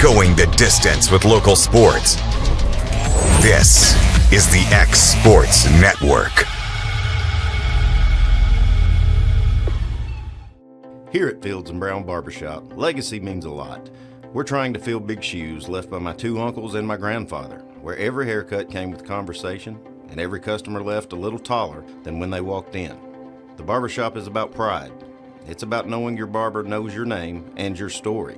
Going the distance with local sports. This is the X Sports Network. Here at Fields and Brown Barbershop, legacy means a lot. We're trying to fill big shoes left by my two uncles and my grandfather, where every haircut came with conversation and every customer left a little taller than when they walked in. The barbershop is about pride. It's about knowing your barber knows your name and your story.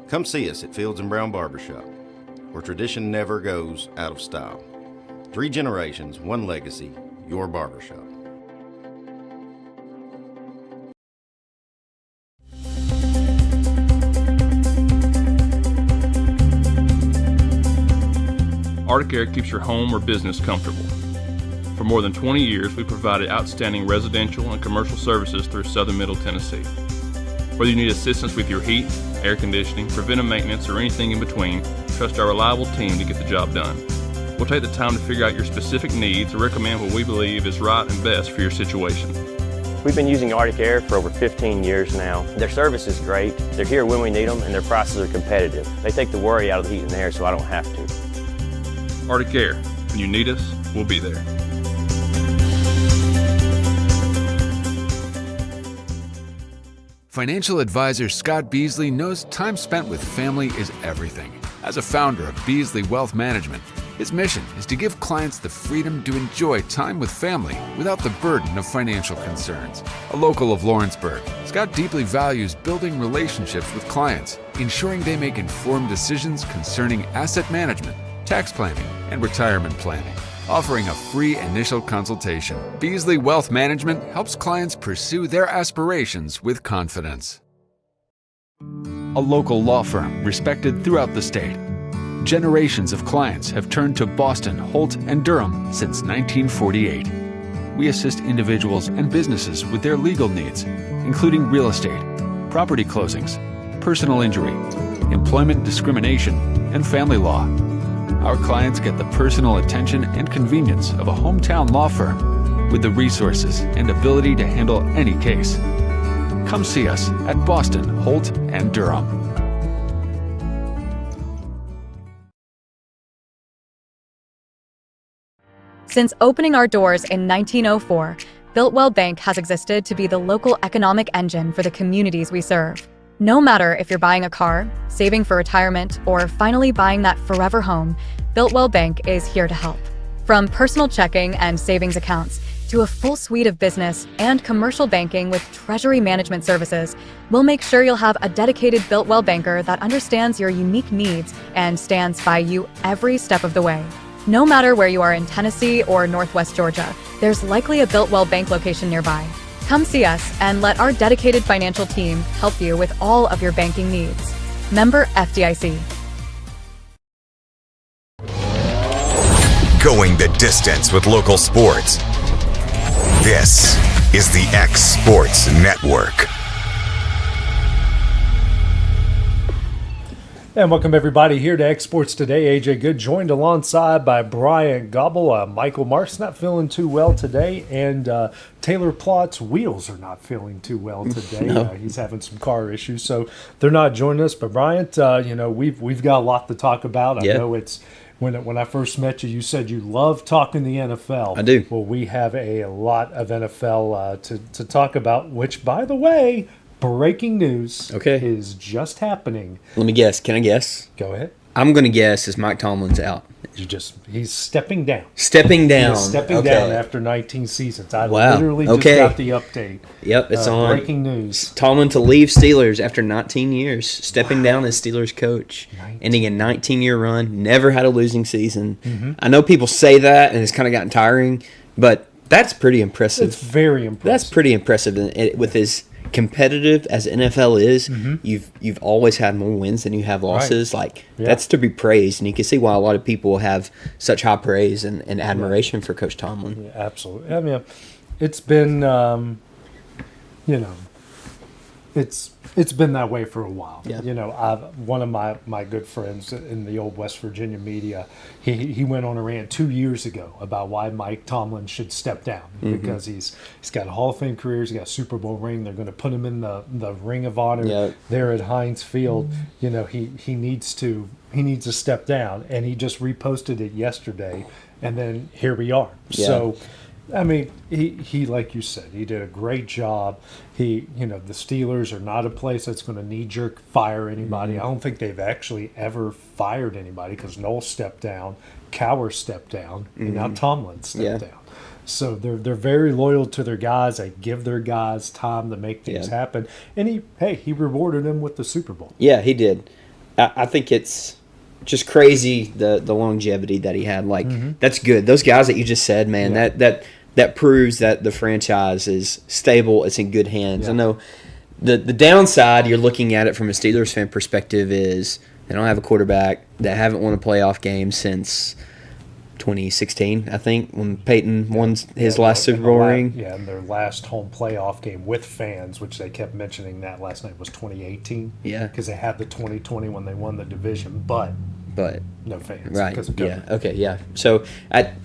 Come see us at Fields and Brown Barbershop, where tradition never goes out of style. 3 generations, 1 legacy, your barbershop. Arctic Air keeps your home or business comfortable. For more than 20 years, we've provided outstanding residential and commercial services through southern Middle Tennessee. Whether you need assistance with your heat, air conditioning, preventive maintenance, or anything in between, trust our reliable team to get the job done. We'll take the time to figure out your specific needs and recommend what we believe is right and best for your situation. We've been using Arctic Air for over 15 years now. Their service is great, they're here when we need them, and their prices are competitive. They take the worry out of the heat and air so I don't have to. Arctic Air. When you need us, we'll be there. Financial advisor Scott Beasley knows time spent with family is everything. As a founder of Beasley Wealth Management, his mission is to give clients the freedom to enjoy time with family without the burden of financial concerns. A local of Lawrenceburg, Scott deeply values building relationships with clients, ensuring they make informed decisions concerning asset management, tax planning, and retirement planning. Offering a free initial consultation, Beasley Wealth Management helps clients pursue their aspirations with confidence. A local law firm respected throughout the state. Generations of clients have turned to Boston, Holt, and Durham since 1948. We assist individuals and businesses with their legal needs, including real estate, property closings, personal injury, employment discrimination, and family law. Our clients get the personal attention and convenience of a hometown law firm with the resources and ability to handle any case. Come see us at Boston, Holt, and Durham. Since opening our doors in 1904, Builtwell Bank has existed to be the local economic engine for the communities we serve. No matter if you're buying a car, saving for retirement, or finally buying that forever home, Builtwell Bank is here to help. From personal checking and savings accounts to a full suite of business and commercial banking with treasury management services, we'll make sure you'll have a dedicated Builtwell banker that understands your unique needs and stands by you every step of the way. No matter where you are in Tennessee or Northwest Georgia, there's likely a Builtwell Bank location nearby. Come see us and let our dedicated financial team help you with all of your banking needs. Member FDIC. Going the distance with local sports. This is the X Sports Network. And welcome everybody here to X Sports Today. AJ Good joined alongside by Bryant, Gobble. Michael Mark's not feeling too well today, and Taylor Plott's wheels are not feeling too well today. No. He's having some car issues, so they're not joining us. But Bryant, we've got a lot to talk about. Yeah. I know it's when I first met you, you said you love talking the NFL. I do. Well, we have a lot of NFL to talk about, which, by the way, breaking news is just happening. Let me guess. Can I guess? Go ahead. I'm going to guess is Mike Tomlin's out. He's stepping down. Stepping down. He's stepping down after 19 seasons. I Wow. literally just got the update. Yep, it's on. Breaking news. Tomlin to leave Steelers after 19 years, stepping down as Steelers coach, ending a 19-year run, never had a losing season. Mm-hmm. I know people say that, and it's kind of gotten tiring, but that's pretty impressive. It's very impressive. That's pretty impressive with his competitive as NFL is. Mm-hmm. You've always had more wins than you have losses. Right. That's to be praised, and you can see why a lot of people have such high praise and admiration for Coach Tomlin. Yeah, absolutely. I mean, it's been it's been that way for a while. Yeah. You know, one of my good friends in the old West Virginia media, he went on a rant 2 years ago about why Mike Tomlin should step down because he's got a Hall of Fame career, he's got a Super Bowl ring. They're going to put him in the Ring of Honor there at Heinz Field. You know, he needs to step down, and he just reposted it yesterday, and then here we are. Yeah. So. I mean, he like you said, he did a great job. The Steelers are not a place that's going to knee-jerk fire anybody. I don't think they've actually ever fired anybody because Noel stepped down, Cowher stepped down, and now Tomlin stepped down. So they're very loyal to their guys. They give their guys time to make things happen. And he rewarded them with the Super Bowl. Yeah, he did. I think it's just crazy the longevity that he had. Like that's good. Those guys that you just said, man, that proves that the franchise is stable. It's in good hands. I know the downside you're looking at it from a Steelers fan perspective is they don't have a quarterback. They haven't won a playoff game since 2016, I think, when Peyton won his last Super Bowl ring. Yeah, and their last home playoff game with fans, which they kept mentioning that last night, was 2018. Yeah. Because they had the 2020 when they won the division, but no fans. Right. Because of Yeah. COVID. Okay. Yeah. So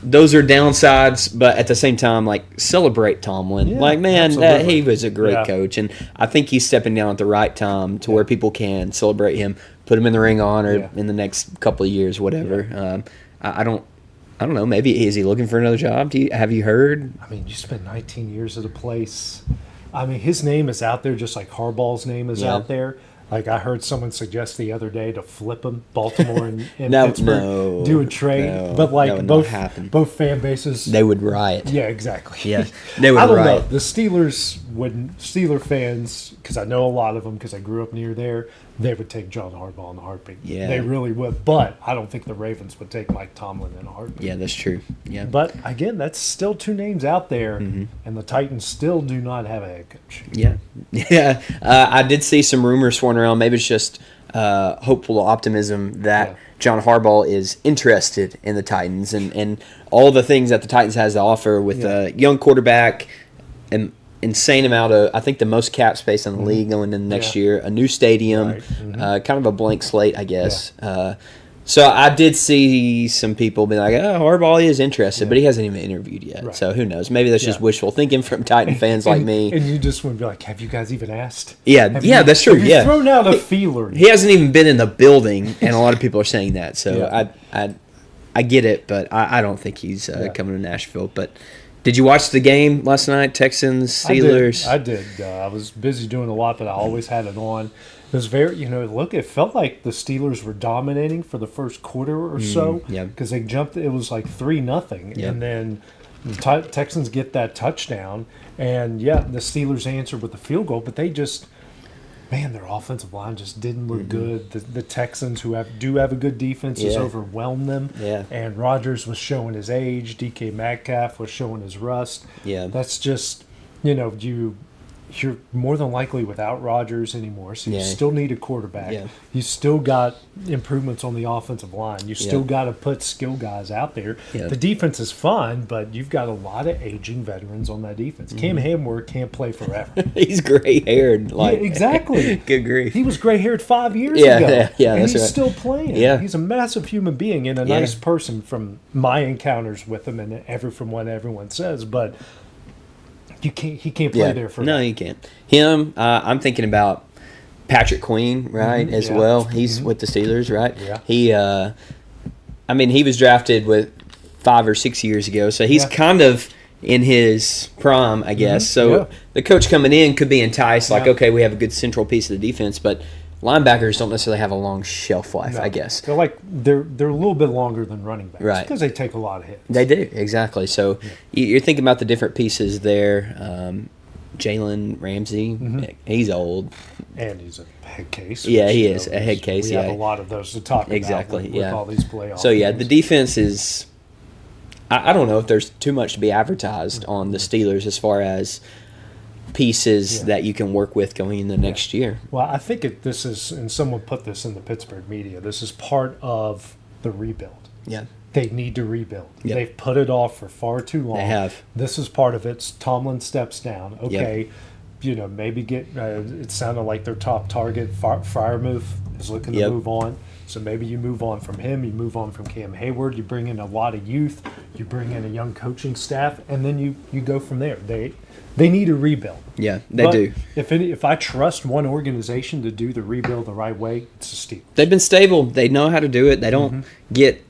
those are downsides, but at the same time, like celebrate Tomlin. Yeah, like, man, absolutely. he was a great coach, and I think he's stepping down at the right time to where people can celebrate him, put him in the Ring of Honor in the next couple of years, whatever. I don't know. Maybe is he looking for another job? Have you heard? I mean, you spent 19 years at a place. I mean, his name is out there just like Harbaugh's name is out there. Like I heard someone suggest the other day to flip him, Baltimore and Pittsburgh, do a trade. But like both fan bases, they would riot. Yeah, exactly. Yeah, they would I don't riot. know. The Steeler fans, because I know a lot of them because I grew up near there, they would take John Harbaugh in a heartbeat. Yeah, they really would. But I don't think the Ravens would take Mike Tomlin in a heartbeat. Yeah, that's true. Yeah, but again, that's still two names out there, and the Titans still do not have a head coach. Yeah. I did see some rumors swirling around. Maybe it's just hopeful optimism that John Harbaugh is interested in the Titans and all the things that the Titans has to offer with a young quarterback, an insane amount of, I think, the most cap space in the league going into next year, a new stadium, kind of a blank slate, I guess. So I did see some people be like, "Oh, Harbaugh is interested," but he hasn't even interviewed yet. Right. So who knows? Maybe that's just wishful thinking from Titan fans like me. And you just want to be like, "Have you guys even asked?" Yeah, that's true. Have you thrown out a feeler? He hasn't even been in the building, and a lot of people are saying that. So I get it, but I don't think he's coming to Nashville. But did you watch the game last night? Texans, Steelers. I did. I was busy doing a lot, but I always had it on. It was very, it felt like the Steelers were dominating for the first quarter or so. Because they jumped, it was like 3-0. And then the Texans get that touchdown. And, the Steelers answered with the field goal, but they just, their offensive line just didn't look good. The Texans, who do have a good defense, has overwhelmed them. And Rodgers was showing his age. DK Metcalf was showing his rust. That's just, you're more than likely without Rodgers anymore, so you still need a quarterback. You still got improvements on the offensive line. You still got to put skill guys out there. The defense is fun, but you've got a lot of aging veterans on that defense. Cam Hayward can't play forever. He's gray-haired. Exactly. Good grief. He was gray-haired 5 years ago. And he's right. still playing. He's a massive human being and a nice person from my encounters with him and from what everyone says, but he can't play there for No, he can't. Him, I'm thinking about Patrick Queen, right, as well. He's with the Steelers, right? He, he was drafted with 5 or 6 years ago, so he's kind of in his prime, I guess. So the coach coming in could be enticed, like, okay, we have a good central piece of the defense, but linebackers don't necessarily have a long shelf life, I guess. They're a little bit longer than running backs, right? Because they take a lot of hits. They do, exactly. So you're thinking about the different pieces there. Jalen Ramsey, he's old, and he's a head case. Yeah, he is a head case. We have a lot of those to talk about with all these playoffs. So the defense is. I don't know if there's too much to be advertised on the Steelers as far as pieces that you can work with going into next year. Well, I think this is, and someone put this in the Pittsburgh media, this is part of the rebuild. They need to rebuild. They've put it off for far too long. They have. This is part of it. Tomlin steps down. Okay, maybe get. It sounded like their top target, Freiermuth, is looking to move on. So maybe you move on from him, you move on from Cam Hayward, you bring in a lot of youth, you bring in a young coaching staff, and then you go from there. They need a rebuild. Yeah, they do. If I trust one organization to do the rebuild the right way, it's the Steelers. They've been stable. They know how to do it. They don't get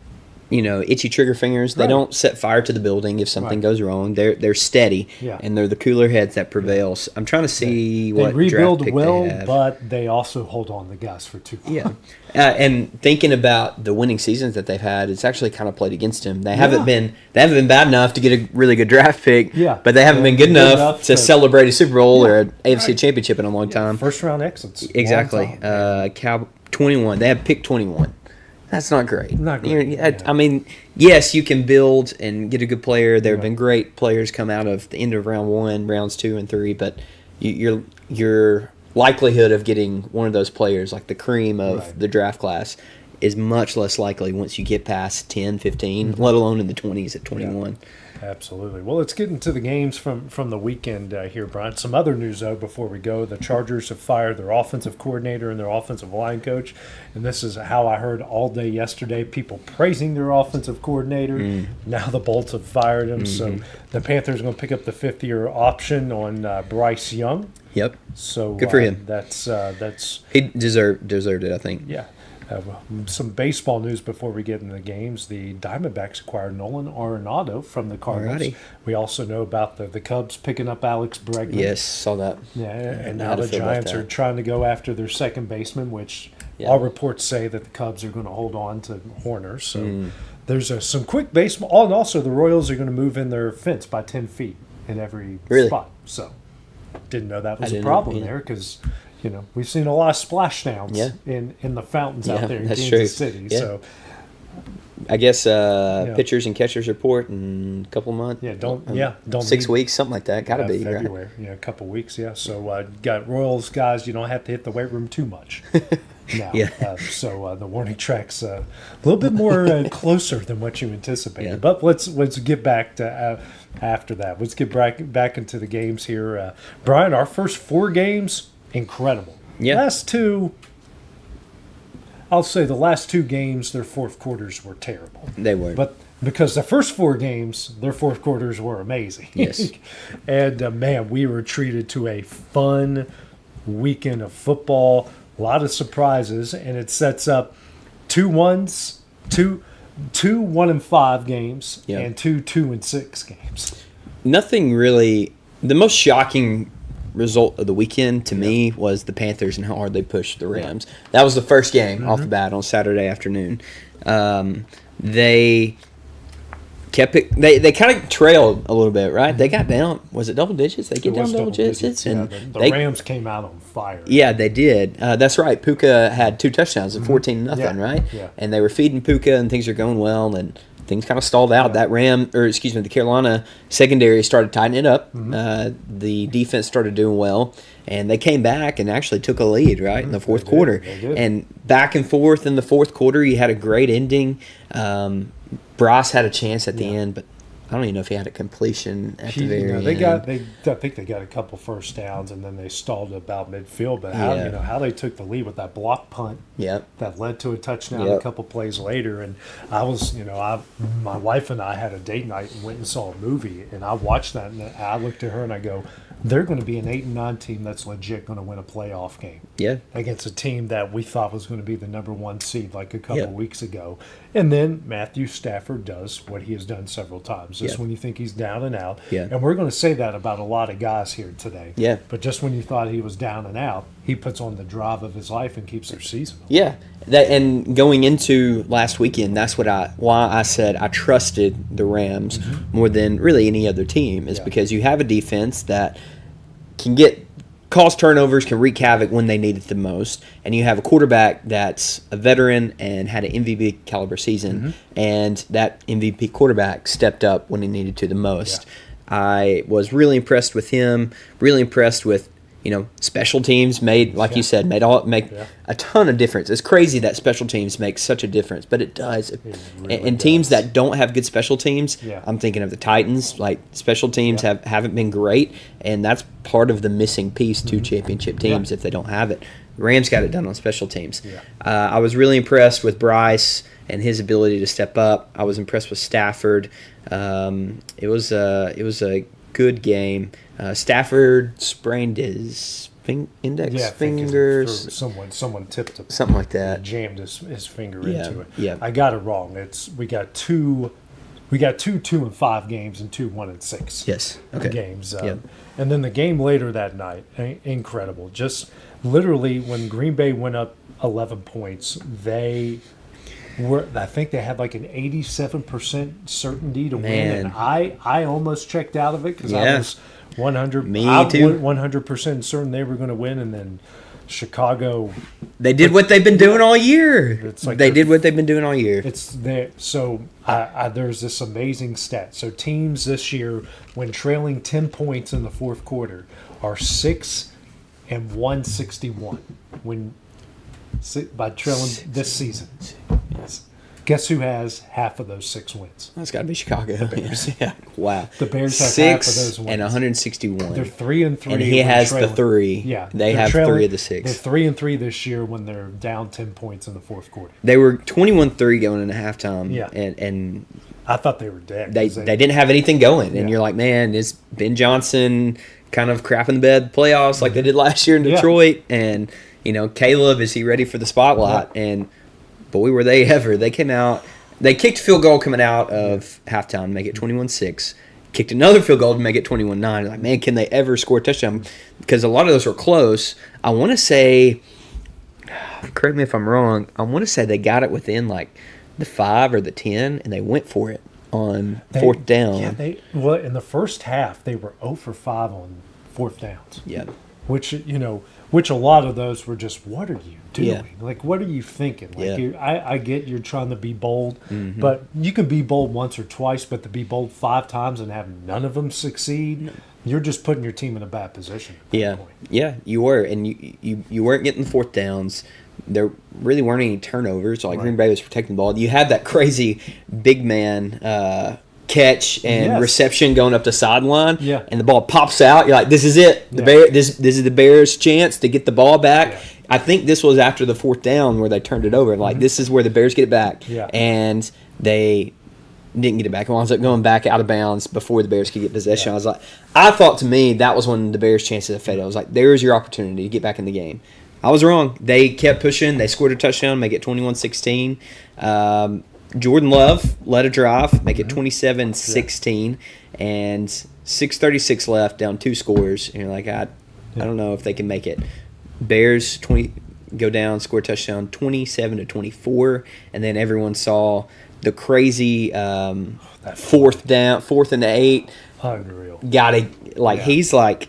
itchy trigger fingers. They don't set fire to the building if something goes wrong. They're steady, and they're the cooler heads that prevail. So I'm trying to see what they rebuild draft pick well, they have. but they also hold on to guys for too long. Yeah, and thinking about the winning seasons that they've had, it's actually kind of played against them. They haven't been bad enough to get a really good draft pick. Yeah, but they haven't been good enough to celebrate a Super Bowl or an AFC championship in a long time. First round exits. Exactly. 21. They have pick 21. That's not great. Not great. I mean, yes, you can build and get a good player. There have been great players come out of the end of round 1, rounds 2 and 3, but your likelihood of getting one of those players, like the cream of the draft class, is much less likely once you get past 10, 15, let alone in the 20s at 21. Yeah. Absolutely. Well, let's get into the games from the weekend here, Bryant. Some other news, though, before we go. The Chargers have fired their offensive coordinator and their offensive line coach. And this is how I heard all day yesterday, people praising their offensive coordinator. Now the Bolts have fired him. So the Panthers are going to pick up the 5th-year option on Bryce Young. Yep. So good for him. That's he deserved it, I think. Yeah. Some baseball news before we get into the games. The Diamondbacks acquired Nolan Arenado from the Cardinals. Alrighty. We also know about the Cubs picking up Alex Bregman. Yes, saw that. Yeah, and now the Giants are trying to go after their second baseman, which Yeah. all reports say that the Cubs are going to hold on to Horner. So there's some quick baseball. Oh, and also the Royals are going to move in their fence by 10 feet in every spot. So didn't know that was a problem there because – we've seen a lot of splashdowns in the fountains out there in Kansas City. Yeah. So I guess pitchers and catchers report in a couple of months. Don't 6 weeks, something like that. Got to be February. right? Yeah, a couple of weeks. Yeah. So got Royals guys. You don't have to hit the weight room too much. Now, so the warning track's a little bit more closer than what you anticipated. Yeah. But let's get back to after that. Let's get back into the games here, Brian. Our first 4 games. Incredible. Yeah. I'll say the last 2 games, their fourth quarters were terrible. They were. But because the first 4 games, their fourth quarters were amazing. Yes. And, man, we were treated to a fun weekend of football, a lot of surprises, and it sets up 2 1-5 games and 2 2-6 games. Nothing really. The most shocking result of the weekend to me was the Panthers and how hard they pushed the Rams. That was the first game off the bat on Saturday afternoon. They kept it. They kind of trailed a little bit, right? They got down. Was it double digits? They get down double digits, and the Rams came out on fire. Yeah, they did. That's right. Puka had 2 touchdowns at 14-0, right? Yeah. And they were feeding Puka, and things are going well, and things kind of stalled out. That the Carolina secondary started tightening it up. The defense started doing well, and they came back and actually took a lead, right, in the fourth quarter. And back and forth in the fourth quarter, you had a great ending. Bryce had a chance at the end, but I don't even know if he had a completion at the very end. I think they got a couple first downs, and then they stalled about midfield. But how they took the lead with that block punt that led to a touchdown a couple plays later. And I was, my wife and I had a date night and went and saw a movie, and I watched that, and I looked at her and I go, they're going to be an 8-9 team that's legit going to win a playoff game. Yeah, against a team that we thought was going to be the number 1 seed like a couple of weeks ago. And then Matthew Stafford does what he has done several times. Just when you think he's down and out. Yeah. And we're going to say that about a lot of guys here today. Yeah. But just when you thought he was down and out, he puts on the drive of his life and keeps their season. Yeah. And going into last weekend, that's why I said I trusted the Rams more than really any other team, is because you have a defense that can cause turnovers, can wreak havoc when they need it the most, and you have a quarterback that's a veteran and had an MVP caliber season, and that MVP quarterback stepped up when he needed to the most. I was really impressed with him, really impressed with special teams made, like you said, make a ton of difference. It's crazy that special teams make such a difference, but it does. And teams that don't have good special teams, I'm thinking of the Titans. Like, special teams haven't been great, and that's part of the missing piece to championship teams if they don't have it. Rams got it done on special teams. I was really impressed with Bryce and his ability to step up. I was impressed with Stafford. It was a good game. Stafford sprained his index fingers. Someone tipped him. Something like that. Jammed his finger into it. Yeah. I got it wrong. We got two 2-5 games and 2 1-6 games. And then the game later that night, incredible. Just literally when Green Bay went up 11 points, I think they had like an 87% certainty to win, and I almost checked out of it because I was 100% certain they were going to win, and then Chicago. They did what they've been doing all year. It's like they did what they've been doing all year. It's there. So there's this amazing stat. So teams this year, when trailing 10 points in the fourth quarter, are 6-161 by trailing this season. Guess who has half of those 6 wins? That's got to be Chicago. The Bears. Wow. The Bears have 6 half of those wins. And 161. They're 3-3. And he has the 3. Yeah. They have 3 of the 6. They're 3-3 this year when they're down 10 points in the fourth quarter. They were 21-3 going into halftime. Yeah. And I thought they were dead. They didn't have anything going. And you're like, man, is Ben Johnson kind of crapping the bed playoffs like they did last year in Detroit? And, Caleb, is he ready for the spotlight? And boy, were they ever. They came out. They kicked a field goal coming out of halftime, make it 21-6. Kicked another field goal to make it 21-9. Like, man, can they ever score a touchdown? Because a lot of those were close. I want to say, correct me if I'm wrong, I want to say they got it within like the 5 or the 10, and they went for it on fourth down. Yeah, in the first half, they were 0 for 5 on fourth downs. Yeah. Which a lot of those were just, what are you doing? Yeah. Like, what are you thinking? Like, I get you're trying to be bold, but you can be bold once or twice, but to be bold 5 times and have none of them succeed, you're just putting your team in a bad position. Yeah, you were, and you weren't getting the fourth downs. There really weren't any turnovers. Like, Green Bay was protecting the ball. You had that crazy big man catch and reception going up the sideline, and the ball pops out. You're like, this is it. This is the Bears' chance to get the ball back. Yeah. I think this was after the fourth down where they turned it over. Like, this is where the Bears get it back. Yeah. And they didn't get it back. It winds up going back out of bounds before the Bears could get possession. I thought, to me, that was when the Bears' chances of faded. I was like, there's your opportunity to get back in the game. I was wrong. They kept pushing. They scored a touchdown, make it 21-16. Jordan Love led a drive, make it 27-16, and 6:36 left, down 2 scores. And you're like, I don't know if they can make it. Bears go down, score a touchdown, 27-24, and then everyone saw the crazy fourth and 8. Unreal. He's like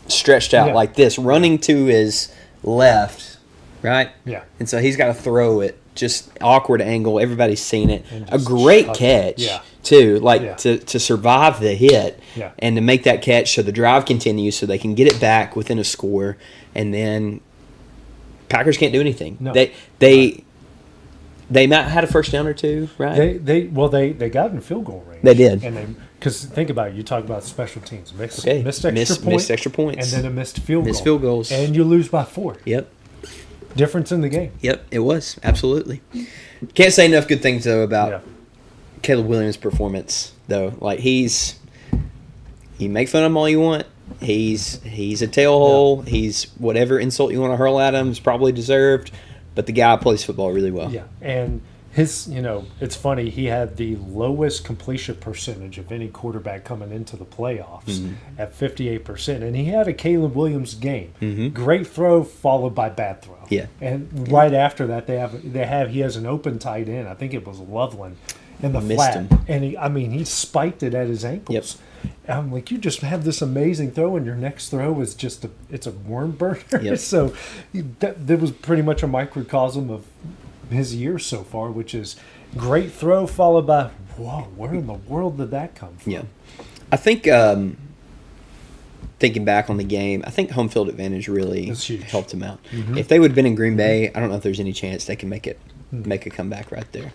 stretched out like this, running to his left, right? Yeah. And so he's got to throw it. Just awkward angle. Everybody's seen it. A great catch, too. To survive the hit and to make that catch so the drive continues so they can get it back within a score. And then Packers can't do anything. No. They might have had a first down or two, right? They got in field goal range. They did. And because think about it, you talk about special teams. Missed extra points. And then a missed field goal. Missed field goals. And you lose by 4. Yep. Difference in the game. Yep, it was. Absolutely. Can't say enough good things, though, about Caleb Williams' performance, though. Like, you make fun of him all you want. He's a tailhole. He's whatever insult you want to hurl at him is probably deserved. But the guy plays football really well. Yeah, and it's funny. He had the lowest completion percentage of any quarterback coming into the playoffs at 58%, and he had a Caleb Williams game. Great throw followed by bad throw. Yeah, and right after that, he has an open tight end. I think it was Loveland in the flat, and he spiked it at his ankles. Yep. I'm like, you just have this amazing throw, and your next throw is just it's a worm burner. Yep. So that was pretty much a microcosm of his year so far, which is great throw followed by, whoa, where in the world did that come from? Yeah. I think the thinking back on the game, I think home field advantage really That's huge. helped them out. Mm-hmm. If they would have been in Green Bay, I don't know if there's any chance they can make a comeback right there.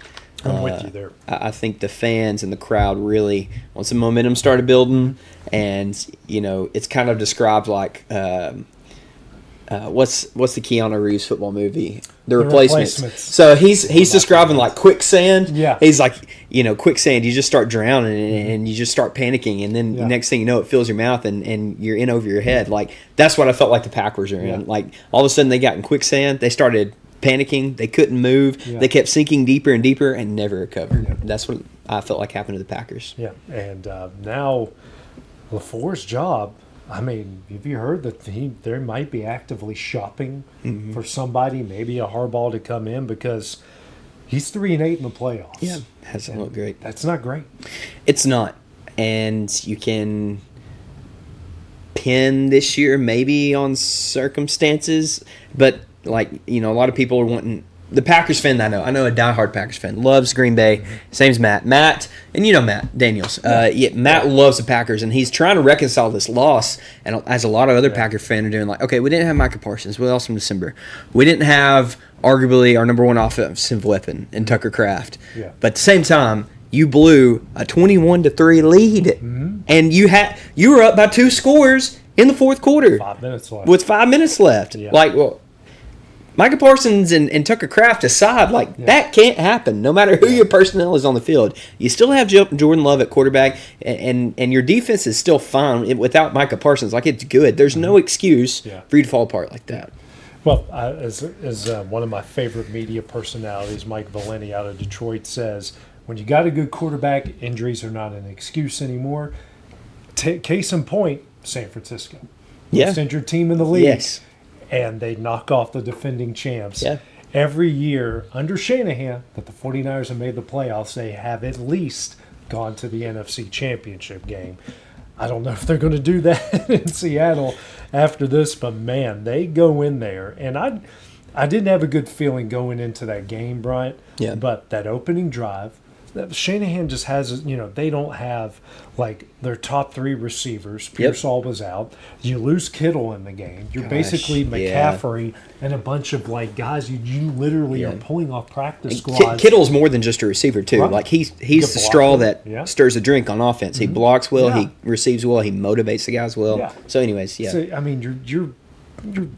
I'm with you there. I think the fans and the crowd really, once the momentum started building, and it's kind of described like what's the Keanu Reeves football movie? The Replacements. So he's describing like quicksand. Yeah. He's like, quicksand, you just start drowning and you just start panicking, and then the next thing you know, it fills your mouth and you're in over your head. Like, that's what I felt like the Packers are in. Yeah. Like, all of a sudden they got in quicksand, they started panicking, they couldn't move, Yeah. they kept sinking deeper and deeper and never recovered. Yeah. That's what I felt like happened to the Packers. Yeah, and now LaFleur's job. I mean, have you heard that there might be actively shopping for somebody, maybe a Harbaugh to come in, because he's 3-8 in the playoffs. Yeah, hasn't looked great. That's not great. It's not, and you can pin this year maybe on circumstances, but a lot of people are wanting. The Packers fan that I know a diehard Packers fan, loves Green Bay. Same as Matt. Matt Daniels. Matt loves the Packers, and he's trying to reconcile this loss. And as a lot of other Packer fans are doing, like, okay, we didn't have Micah Parsons. What else in December? We didn't have arguably our number one offensive weapon in Tucker Kraft. Yeah. But at the same time, you blew a 21-3 lead, and you were up by 2 scores in the fourth quarter. 5 minutes left. With 5 minutes left. Yeah. Micah Parsons and Tucker Kraft aside, that can't happen. No matter who your personnel is on the field, you still have Jordan Love at quarterback, and your defense is still fine without Micah Parsons. It's good. There's no excuse for you to fall apart like that. Well, as one of my favorite media personalities, Mike Valenti out of Detroit, says, when you got a good quarterback, injuries are not an excuse anymore. Case in point, San Francisco. Most injured team in the league. Yes. And they knock off the defending champs. Yeah. Every year under Shanahan that the 49ers have made the playoffs, they have at least gone to the NFC Championship game. I don't know if they're going to do that in Seattle after this, but man, they go in there. And I didn't have a good feeling going into that game, Bryant. Yeah. But that opening drive, Shanahan just has, they don't have their top 3 receivers. Pearsall was out. You lose Kittle in the game. You're basically McCaffrey and a bunch of guys you literally are pulling off practice squads. Kittle's more than just a receiver too. Right. He's the straw that stirs the drink on offense. He blocks well. Yeah. He receives well. He motivates the guys well. Yeah. So, anyways, So, I mean, you're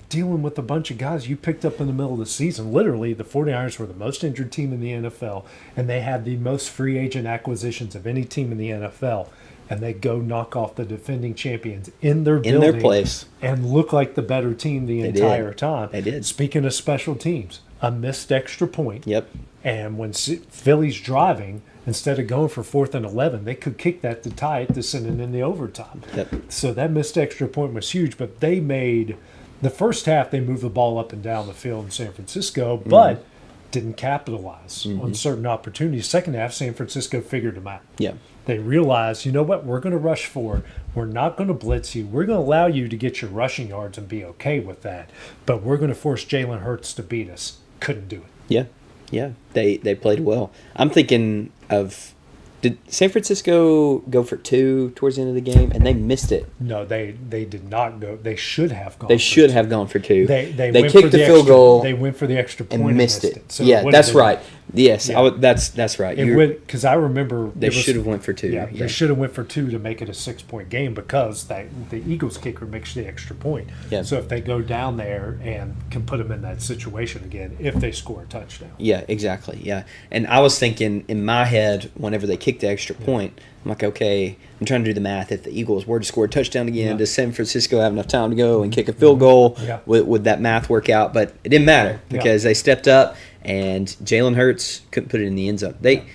dealing with a bunch of guys you picked up in the middle of the season. Literally, the 49ers were the most injured team in the NFL, and they had the most free agent acquisitions of any team in the NFL. And they go knock off the defending champions in their building, in their place, and look like the better team the entire time. They did. Speaking of special teams, a missed extra point. Yep. And when Philly's driving, instead of going for 4th and 11, they could kick that to tie it to send it in the overtime. Yep. So that missed extra point was huge. But they made the first half, they moved the ball up and down the field in San Francisco, but didn't capitalize on certain opportunities. Second half, San Francisco figured them out. Yeah. They realized, you know what, we're going to rush forward. We're not going to blitz you. We're going to allow you to get your rushing yards and be okay with that. But we're going to force Jalen Hurts to beat us. Couldn't do it. Yeah. Yeah. They played well. I'm thinking of, did San Francisco go for 2 towards the end of the game, and they missed it? No, they did not go. They should have gone. They should have gone for 2. They kicked went for the field goal. They went for the extra point and missed it. So yeah, that's right. Yes, Yeah. that's right. It went because I remember They should have went for 2. Yeah, they should have went for 2 to make it a 6-point game because the Eagles kicker makes the extra point. Yeah. So if they go down there and can put them in that situation again, if they score a touchdown. Yeah, exactly. Yeah, and I was thinking in my head whenever they kicked the extra point, I'm like, okay, I'm trying to do the math. If the Eagles were to score a touchdown again, does San Francisco have enough time to go and kick a field goal? Yeah. Would that math work out? But it didn't matter because they stepped up, and Jalen Hurts couldn't put it in the end zone. They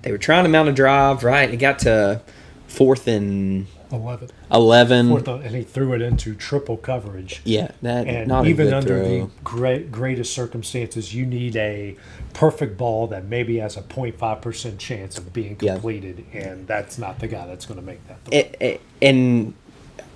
were trying to mount a drive, right? It got to 4th and 11. And he threw it into triple coverage. Yeah, that And not even a good under throw. the greatest circumstances, you need a perfect ball that maybe has a 0.5% chance of being completed, and that's not the guy that's going to make that throw. And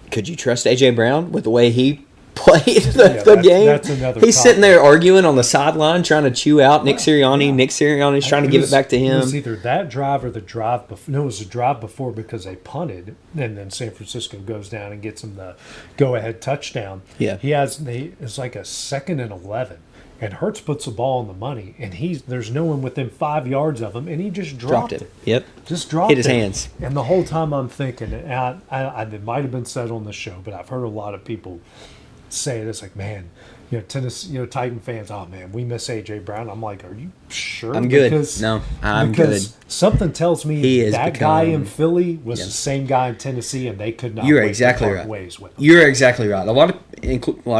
could you trust A.J. Brown with the way he played the game. That's another He's topic. sitting there arguing on the sideline, trying to chew out Nick Sirianni. Nick Sirianni's trying to give it back to him. It was either that drive or the drive before. No, it was the drive before because they punted, and then San Francisco goes down and gets him the go-ahead touchdown. Yeah. It's like a 2nd and 11. And Hurts puts the ball on the money, and there's no one within 5 yards of him, and he just dropped it. Yep. Just dropped Hit his it. hands. And the whole time I'm thinking, and it might have been said on the show, but I've heard a lot of people say it. It's like, man, Tennessee, Titan fans, oh man, we miss A.J. Brown. I'm like, are you sure? I'm good. Because I'm good. Something tells me He has that guy in become- Philly was the same guy in Tennessee, and they could not. You're wait to exactly part right. Ways with him. You're exactly right. A lot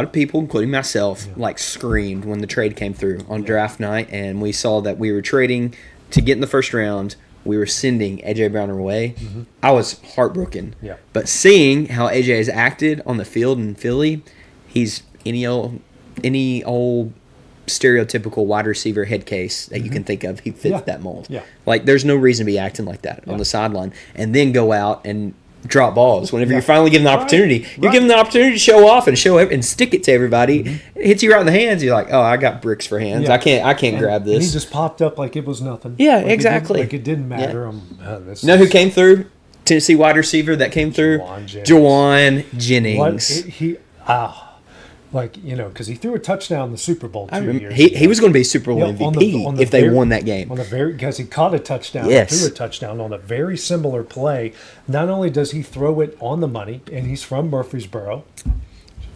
of people, including myself, screamed when the trade came through on draft night, and we saw that we were trading to get in the first round. We were sending A.J. Brown away. Mm-hmm. I was heartbroken. Yeah. But seeing how A.J. has acted on the field in Philly, he's any old stereotypical wide receiver head case that you can think of. He fits Yeah. that mold. Yeah. Like, there's no reason to be acting like that on the sideline, and then go out and drop balls whenever Yeah. you're finally given the opportunity. You're given the opportunity to show off and and stick it to everybody. It hits you right in the hands. You're like, oh, I got bricks for hands. Yeah. I can't grab And he this. just popped up like it was nothing. Yeah, Like exactly. It didn't matter. You know who came through? Tennessee wide receiver that came through? Jawan Jennings. Because he threw a touchdown in the Super Bowl 2 years He ago. was going to be Super Bowl MVP if they won that game. Because he caught a touchdown, Yes. threw a touchdown on a very similar play. Not only does he throw it on the money, and he's from Murfreesboro.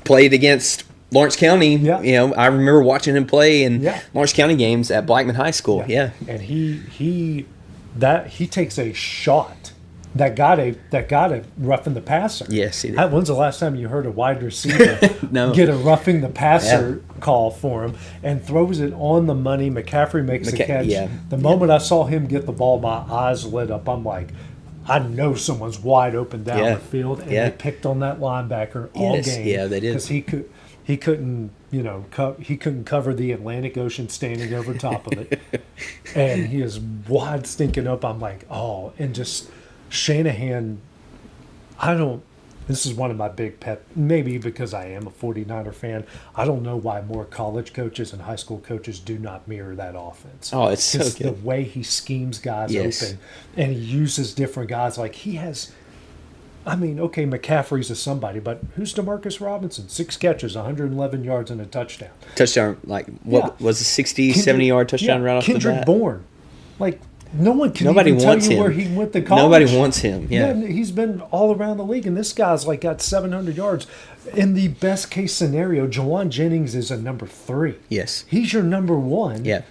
Played against Lawrence County. Yeah. I remember watching him play in Yeah. Lawrence County games at Blackman High School. Yeah. And he takes a shot that got a roughing the passer. Yes, he did. When's the last time you heard a wide receiver No. get a roughing the passer call for him and throws it on the money? McCaffrey makes the catch. yeah. The moment I saw him get the ball, my eyes lit up. I'm like, I know someone's wide open down Yeah. the field, and Yeah. they picked on that linebacker all Yes. game. Yeah, they did. Because he couldn't, he couldn't cover the Atlantic Ocean standing over top of it, and he is wide stinking up. I'm like, oh, and just Shanahan. This is one of my big pet, maybe because I am a 49er fan. I don't know why more college coaches and high school coaches do not mirror that offense. Oh, it's so Just the good. way he schemes guys Yes. open, and he uses different guys. Like he has. I mean, okay, McCaffrey's a somebody, but who's Demarcus Robinson? 6 catches, 111 yards, and a touchdown. Touchdown, was a 60, 70-yard touchdown right off the Kendrick bat? Bourne. Like, no one can Nobody even tell wants you him. where he went to college. Nobody wants him. Yeah. He's been all around the league, and this guy's like got 700 yards. In the best case scenario, Jawan Jennings is a number 3. Yes. He's your number 1. Yeah.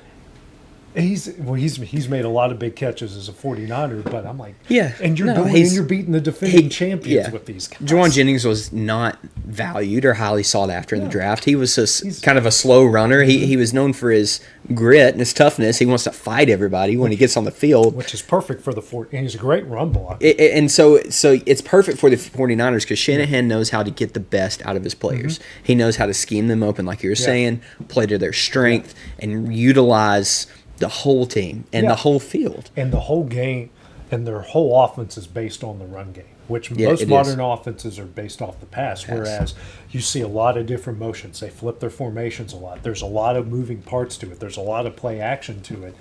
He's made a lot of big catches as a 49er, but I'm like, Yeah. and you're No, going and you're beating the defending champions with these guys. Jawan Jennings was not valued or highly sought after in the draft. He was kind of a slow runner. He was known for his grit and his toughness. He wants to fight everybody when he gets on the field. Which is perfect for the and he's a great run blocker. And so it's perfect for the 49ers because Shanahan knows how to get the best out of his players. He knows how to scheme them open, like you were saying, play to their strength, and utilize the whole team and the whole field. And the whole game, and their whole offense is based on the run game, which most it modern is. offenses are based off the pass, whereas you see a lot of different motions. They flip their formations a lot. There's a lot of moving parts to it. There's a lot of play action to it.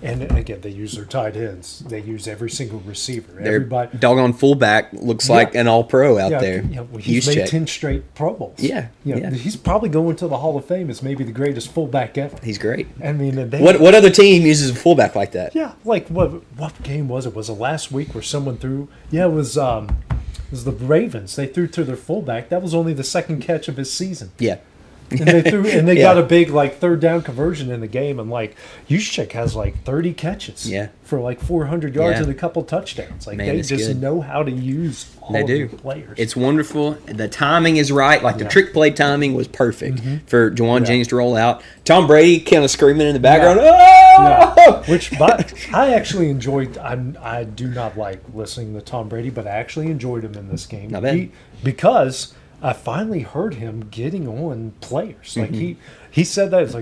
And again, they use their tight ends. They use every single receiver. Their Everybody. doggone fullback looks like an all-pro out there. Well, he's made 10 straight Pro Bowls. Yeah. He's probably going to the Hall of Fame as maybe the greatest fullback ever. He's great. I mean, and What other team uses a fullback like that? Yeah, like what game was it? Was it last week where someone threw? Yeah, it was the Ravens. They threw to their fullback. That was only the second catch of his season. Yeah. And they threw, and they got a big third down conversion in the game. And Juszczyk has 30 catches. Yeah. For 400 yards Yeah. and a couple touchdowns. Man, they it's just good. know how to use all They of do. the players. It's wonderful. The timing is right. The trick play timing was perfect for Jawan Jennings to roll out. Tom Brady kind of screaming in the background. Oh! But I actually enjoyed. I do not like listening to Tom Brady, but I actually enjoyed him in this game. Not bad. Because I finally heard him getting on players. He said that it's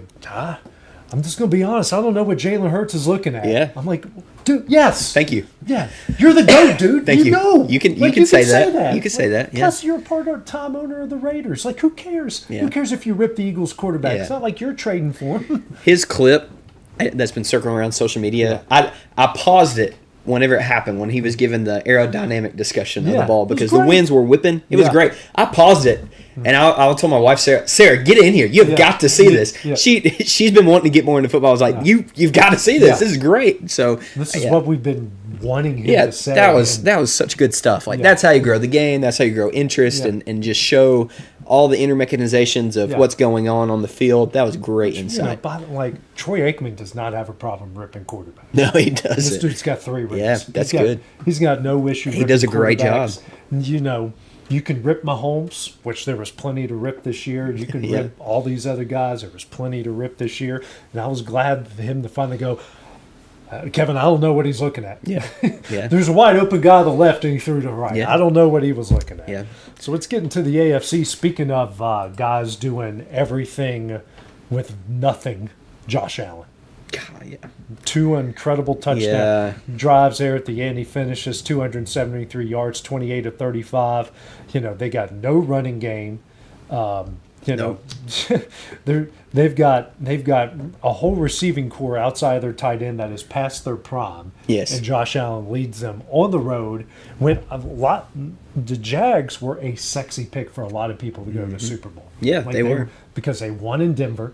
I'm just going to be honest. I don't know what Jalen Hurts is looking at. Yeah. I'm like, dude, yes. Thank you. Yeah. You're the GOAT, dude. Thank you. Know. You can say that. You can say that. Yeah. Plus, you're a part-time owner of the Raiders. Like, who cares? Yeah. Who cares if you rip the Eagles quarterback? Yeah. It's not like you're trading for him. His clip that's been circling around social media, I paused it whenever it happened, when he was given the aerodynamic discussion of the ball, because the winds were whipping. It was great. I paused it, and I told my wife, Sarah, get in here. You've got to see this. Yeah. She's been wanting to get more into football. I was like, you've got to see this. This is great. So this is what we've been wanting him to say. that was such good stuff. Like that's how you grow the game. That's how you grow interest and just show all the intermechanizations of what's going on the field. That was great insight. Like Troy Aikman does not have a problem ripping quarterbacks. No, he doesn't. This dude's got 3 rings. Yeah, that's good. He's got no issue. He does a great job. You know, you can rip Mahomes, which there was plenty to rip this year. You can rip all these other guys. There was plenty to rip this year. And I was glad for him to finally go, Kevin, I don't know what he's looking at. Yeah. There's a wide open guy to the left and he threw to the right. I don't know what he was looking at. Yeah. So let's get into the AFC. Speaking of guys doing everything with nothing, Josh Allen. God, yeah. 2 incredible touchdown drives there at the end. He finishes 273 yards, 28 of 35. You know, they got no running game. You know, they've got a whole receiving core outside of their tight end that is past their prime. Yes. And Josh Allen leads them on the road. The Jags were a sexy pick for a lot of people to go to the Super Bowl. Yeah, they were. Because they won in Denver.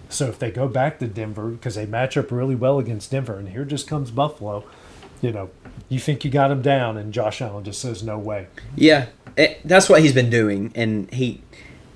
So if they go back to Denver, because they match up really well against Denver, and here just comes Buffalo, you know, you think you got him down, and Josh Allen just says no way. Yeah, that's what he's been doing, and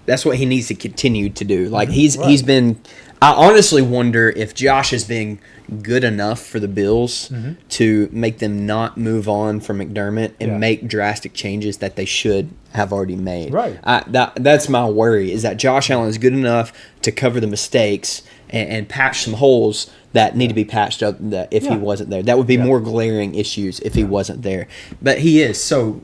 that's what he needs to continue to do. Like he's been. I honestly wonder if Josh has been good enough for the Bills to make them not move on from McDermott and make drastic changes that they should have already made. Right. That's my worry, is that Josh Allen is good enough to cover the mistakes and patch some holes that need to be patched up if he wasn't there. That would be more glaring issues if he wasn't there. But he is so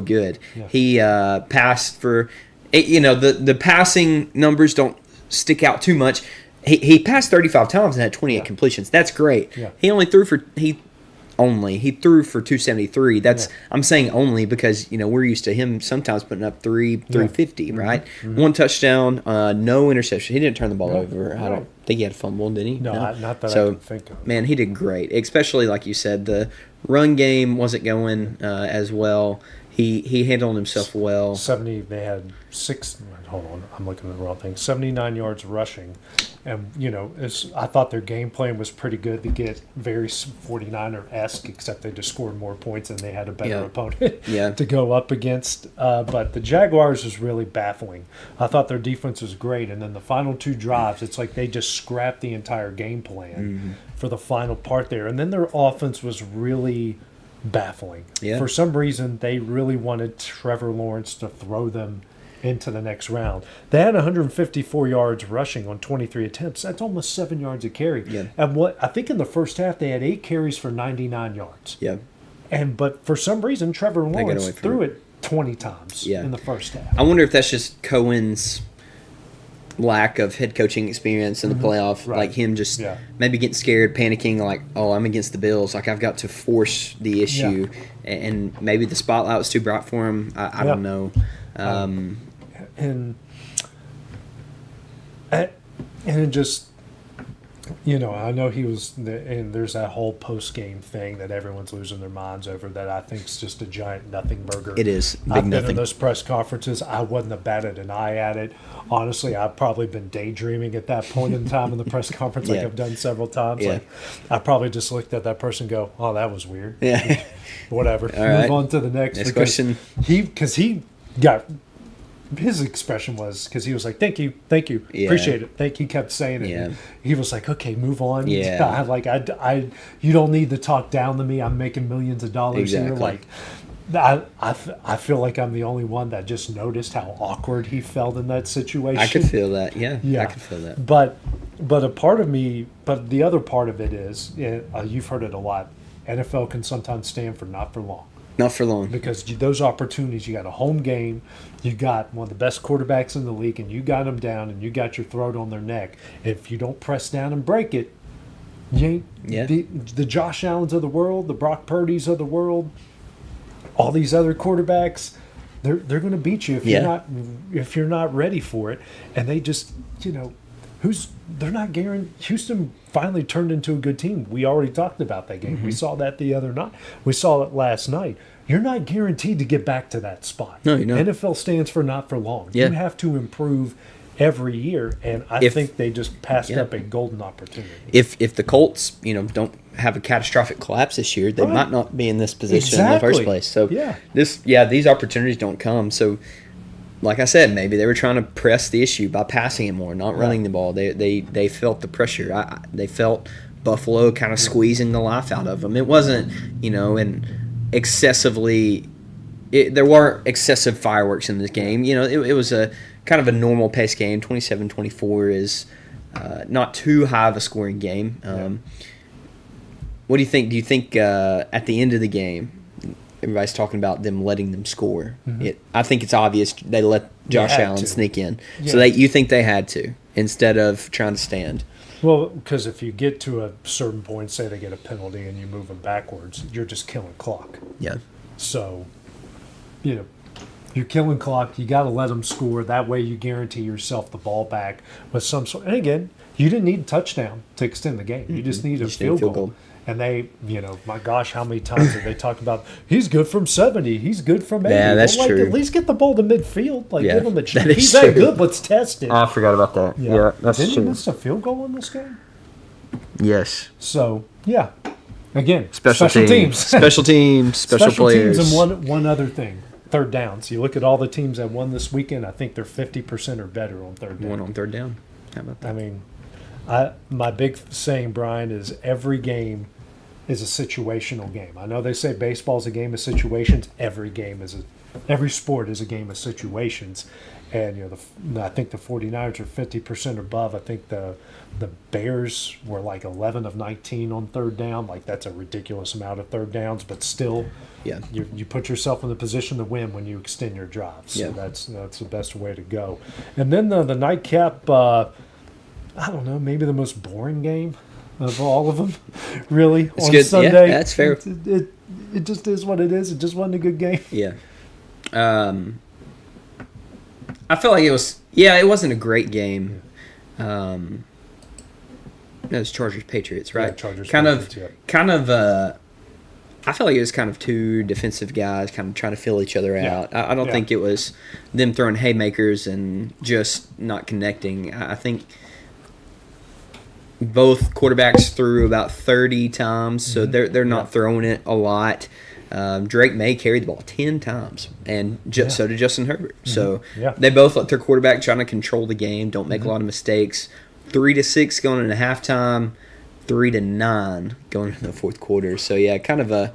good. Yeah. He passed for, you know, the passing numbers don't stick out too much. He passed 35 times and had 28 completions. That's great. Yeah. He threw for 273. I'm saying only because, you know, we're used to him sometimes putting up 350, right? Mm-hmm. 1 touchdown, no interception. He didn't turn the ball over. I don't think he had a fumble, did he? No. Not that I can think of. Man, he did great. Especially like you said, the run game wasn't going as well. He handled himself well. They had 6. Hold on, I'm looking at the wrong thing. 79 yards rushing, and you know, I thought their game plan was pretty good to get very 49er-esque, except they just scored more points and they had a better opponent to go up against. But the Jaguars was really baffling. I thought their defense was great, and then the final 2 drives, it's like they just scrapped the entire game plan for the final part there, and then their offense was really baffling. Yeah. For some reason, they really wanted Trevor Lawrence to throw them into the next round. They had 154 yards rushing on 23 attempts. That's almost 7 yards a carry. Yeah. And I think in the first half they had 8 carries for 99 yards. Yeah. But for some reason Trevor Lawrence threw it 20 times in the first half. I wonder if that's just Cohen's lack of head coaching experience in the playoff, like him just maybe getting scared, panicking, like, oh, I'm against the Bills, like I've got to force the issue, and maybe the spotlight was too bright for him. I don't know. And it just, you know, I know he was, and there's that whole post-game thing that everyone's losing their minds over that I think is just a giant nothing burger. It is. I've been in those press conferences. I wouldn't have batted an eye at it. Honestly, I've probably been daydreaming at that point in time in the press conference like I've done several times. Yeah. Like, I probably just looked at that person and go, oh, that was weird. Yeah. Whatever. Move on to the next question. Because he got... His expression was, because he was like, thank you, appreciate it. He kept saying it. Yeah. He was like, okay, move on. Yeah. You don't need to talk down to me. I'm making millions of dollars here. Like, I feel like I'm the only one that just noticed how awkward he felt in that situation. I could feel that. Yeah. I could feel that. But the other part of it is, you've heard it a lot. NFL can sometimes stand for not for long. Not for long. Because those opportunities, you got a home game, you got one of the best quarterbacks in the league, and you got them down, and you got your throat on their neck. If you don't press down and break it, you ain't the Josh Allens of the world, the Brock Purdy's of the world, all these other quarterbacks, they're going to beat you if you're not ready for it. And they just, they're not guaranteed. Houston finally turned into a good team. We already talked about that game. We saw that the other night. We saw it last night. You're not guaranteed to get back to that spot. No, you're not. NFL stands for not for long. Yeah. You have to improve every year, and I think they just passed up a golden opportunity. If the Colts, don't have a catastrophic collapse this year, they might not be in this position in the first place. So these opportunities don't come. So, like I said, maybe they were trying to press the issue by passing it more, not running the ball. They felt the pressure. They felt Buffalo kind of squeezing the life out of them. It wasn't, and excessively. There weren't excessive fireworks in this game. It was a kind of a normal pace game. 27-24 is not too high of a scoring game. What do you think? Do you think at the end of the game, everybody's talking about them letting them score? I think it's obvious they let Josh Allen sneak in. Yeah. So you think they had to instead of trying to stand? Well, because if you get to a certain point, say they get a penalty and you move them backwards, you're just killing clock. Yeah. So, you're killing clock. You got to let them score. That way you guarantee yourself the ball back with some sort. And again, you didn't need a touchdown to extend the game. You just need a field goal. And they, my gosh, how many times have they talked about he's good from 70, he's good from 80. Yeah, that's true. At least get the ball to midfield. Give him a chance. That He's true. that good. Let's test it. I forgot about that. Yeah, that's Didn't true. he miss a field goal in this game? Yes. So, again, Special teams. Special teams. Special players. Teams, and one other thing. Third downs. You look at all the teams that won this weekend, I think they're 50% or better on third down. One on third down. How about that? I mean, my big saying, Brian, is every game is a situational game. I know they say baseball's a game of situations. Every sport is a game of situations. And, I think the 49ers are 50% above. I think the Bears were like 11 of 19 on third down. That's a ridiculous amount of third downs, but still, you put yourself in the position to win when you extend your drive. So that's the best way to go. And then the nightcap, I don't know, maybe the most boring game of all of them, really, it's on good. Sunday. Yeah, that's fair. It just is what it is. It just wasn't a good game. Yeah. I felt like it was. Yeah, it wasn't a great game. That was Chargers-Patriots, right? Yeah, Chargers. Kind of. I felt like it was kind of two defensive guys kind of trying to fill each other out. I don't think it was them throwing haymakers and just not connecting. I think both quarterbacks threw about 30 times, so they're not throwing it a lot. Drake May carried the ball 10 times, and so did Justin Herbert. So they both let their quarterback trying to control the game, don't make a lot of mistakes. 3-6 going into halftime, 3-9 going into the fourth quarter. So kind of a.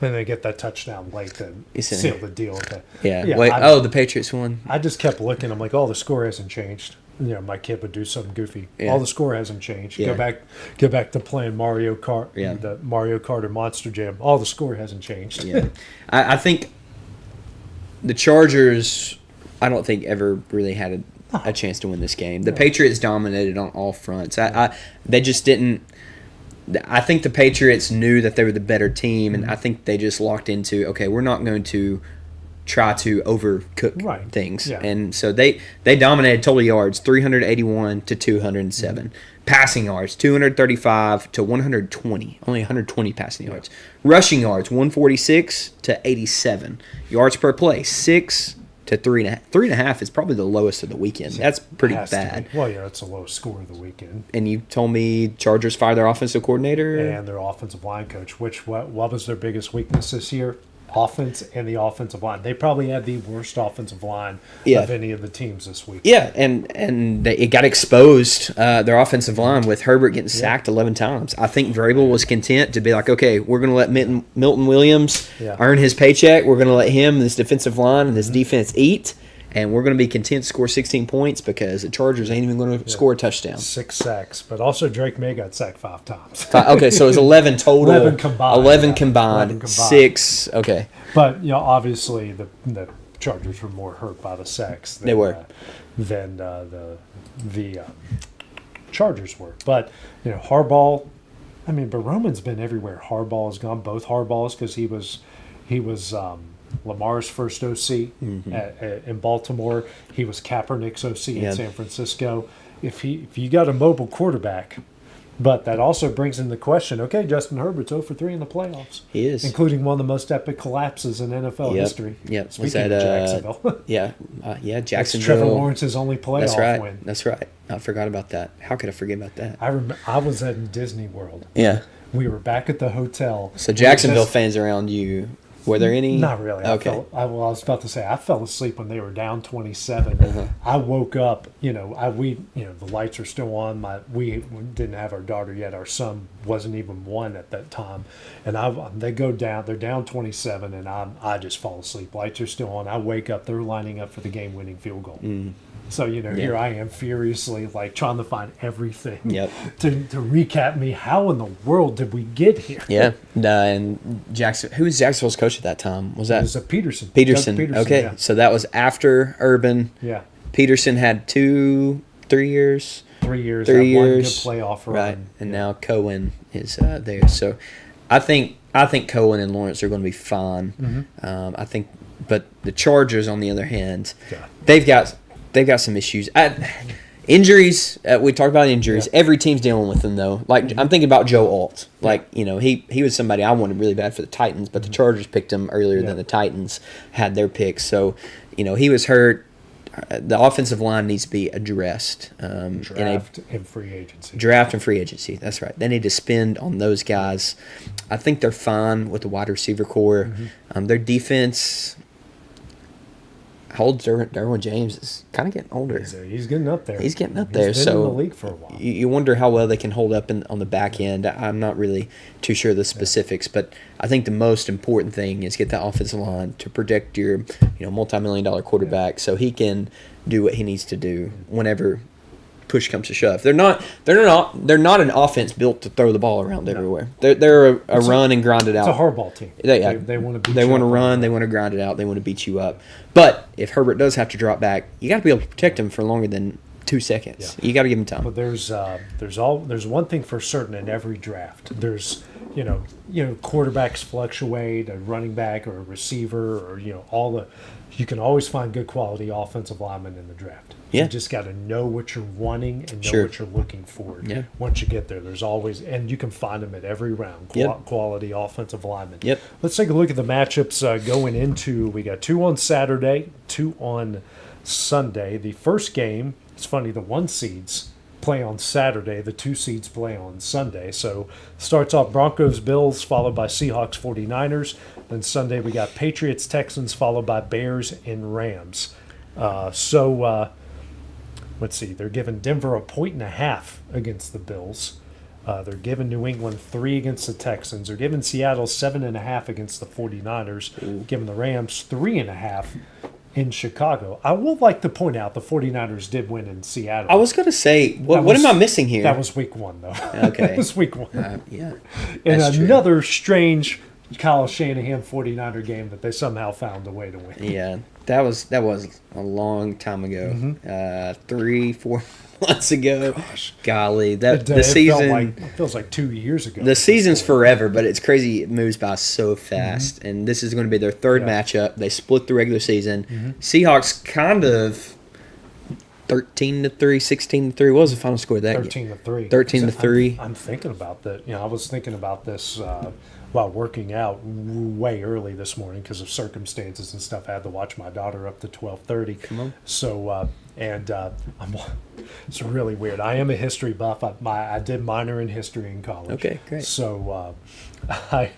Then they get that touchdown late to seal the deal. The Patriots won. I just kept looking. I'm like, the score hasn't changed. My kid would do something goofy. Yeah. The score hasn't changed. Yeah. Go back to playing Mario Kart. Yeah. The Mario Kart or Monster Jam. The score hasn't changed. Yeah, I think the Chargers, I don't think ever really had a chance to win this game. The Patriots dominated on all fronts. They just didn't. I think the Patriots knew that they were the better team, and I think they just locked into, okay, we're not going to try to overcook things. Yeah. And so they dominated total yards, 381 to 207. Passing yards, 235 to 120. Only 120 passing yards. Rushing yards, 146 to 87. Yards per play, 6 to 3.5. 3.5 is probably the lowest of the weekend. That's pretty bad. Well, it's the lowest score of the weekend. And you told me Chargers fired their offensive coordinator? And their offensive line coach, what was their biggest weakness this year? Offense and the offensive line. They probably had the worst offensive line of any of the teams this week. Yeah, and it got exposed, their offensive line, with Herbert getting sacked 11 times. I think Vrabel was content to be like, okay, we're going to let Milton Williams earn his paycheck. We're going to let him, this defensive line, and this defense eat. and we're going to be content to score 16 points because the Chargers ain't even going to score a touchdown. 6 sacks, but also Drake May got sacked 5 times. Okay, so it's 11 total. 11 combined. 11 combined. 6. Okay. But obviously the Chargers were more hurt by the sacks than, They were. Than the Chargers were. But Harbaugh. I mean, but Roman's been everywhere. Harbaugh has gone. Both Harbaughs, because he was Lamar's first OC in Baltimore. He was Kaepernick's OC in San Francisco. If you got a mobile quarterback, but that also brings into question. Okay, Justin Herbert's 0 for 3 in the playoffs. He is, including one of the most epic collapses in NFL history. Yep. Speaking of Jacksonville. Jacksonville. That's Trevor Lawrence's only playoff win. That's right. I forgot about that. How could I forget about that? I remember I was at Disney World. Yeah. We were back at the hotel. So Jacksonville fans around you, were there any? Not really. Okay. I was about to say I fell asleep when they were down 27. I woke up. The lights are still on. We didn't have our daughter yet. Our son wasn't even 1 at that time. And they go down. They're down 27, and I just fall asleep. Lights are still on. I wake up. They're lining up for the game-winning field goal. So, here I am furiously trying to find everything to recap me. How in the world did we get here? Yeah. And who was Jacksonville's coach at that time? Was that? It was Peterson. Peterson. Doug Peterson, Okay. yeah. So that was after Urban. Yeah. Peterson had 3 years. 3 years. 3 years. One good playoff run. Right. And now Cohen is there. So I think Cohen and Lawrence are going to be fine. But the Chargers, on the other hand, they've got some issues. Injuries. We talked about injuries. Yeah. Every team's dealing with them, though. I'm thinking about Joe Alt. He was somebody I wanted really bad for the Titans, but the Chargers picked him earlier than the Titans had their picks. So, he was hurt. The offensive line needs to be addressed. Draft and free agency. Draft and free agency. That's right. They need to spend on those guys. I think they're fine with the wide receiver core. Their defense. How old Derwin James is kind of getting older. He's getting up there. He's getting up He's there. been So in the league for a while. You wonder how well they can hold up on the back end. I'm not really too sure of the specifics, but I think the most important thing is get that offensive line to protect your multi-million-dollar quarterback so he can do what he needs to do whenever push comes to shove. They're not an offense built to throw the ball around everywhere. They're a run and grind it out. It's a hardball team. They want to beat you up. They want to run. They want to grind it out. They want to beat you up. But if Herbert does have to drop back, you got to be able to protect him for longer than 2 seconds. You got to give him time. But there's one thing for certain in every draft. There's quarterbacks fluctuate, a running back or a receiver, or you can always find good quality offensive linemen in the draft. Yeah. You just got to know what you're wanting and know Sure. what you're looking for. Yeah. Once you get there, there's always, and you can find them at every round. Quality offensive linemen. Yep. Let's take a look at the matchups going into. We got 2 on Saturday, 2 on Sunday. The first game, it's funny, the 1 seeds play on Saturday, the 2 seeds play on Sunday. So starts off Broncos Bills, followed by Seahawks 49ers. Then Sunday we got Patriots Texans, followed by Bears and Rams. Let's see, they're giving Denver 1.5 against the Bills. They're giving New England 3 against the Texans. They're giving Seattle 7.5 against the 49ers. Giving the Rams 3.5 in Chicago. I would like to point out the 49ers did win in Seattle. I was going to say, what am I missing here? That was week 1, though. Okay. That was week 1. Yeah. And That's true. another strange Kyle Shanahan 49er game that they somehow found a way to win. Yeah, that was a long time ago. 3-4 months ago. Gosh. Golly, the season It feels like 2 years ago. The season's forever, but it's crazy. It moves by so fast, and this is going to be their third matchup. They split the regular season. Seahawks kind of 13-3, 16-3. What was the final score of that? 13-3. 13-3. I'm thinking about that. I was thinking about this while working out way early this morning because of circumstances and stuff. I had to watch my daughter up to 12:30. Come on. So it's really weird. I am a history buff. I did minor in history in college. Okay, great. So I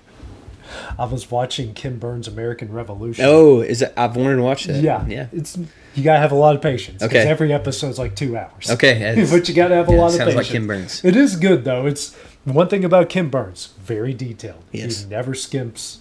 was watching Ken Burns' American Revolution. Oh, I've wanted to watch that. Yeah. You gotta have a lot of patience. Okay. Every episode's like 2 hours. Okay. But you gotta have a lot of patience. Sounds like Ken Burns. It is good though. One thing about Kim Burns, very detailed. Yes. He never skims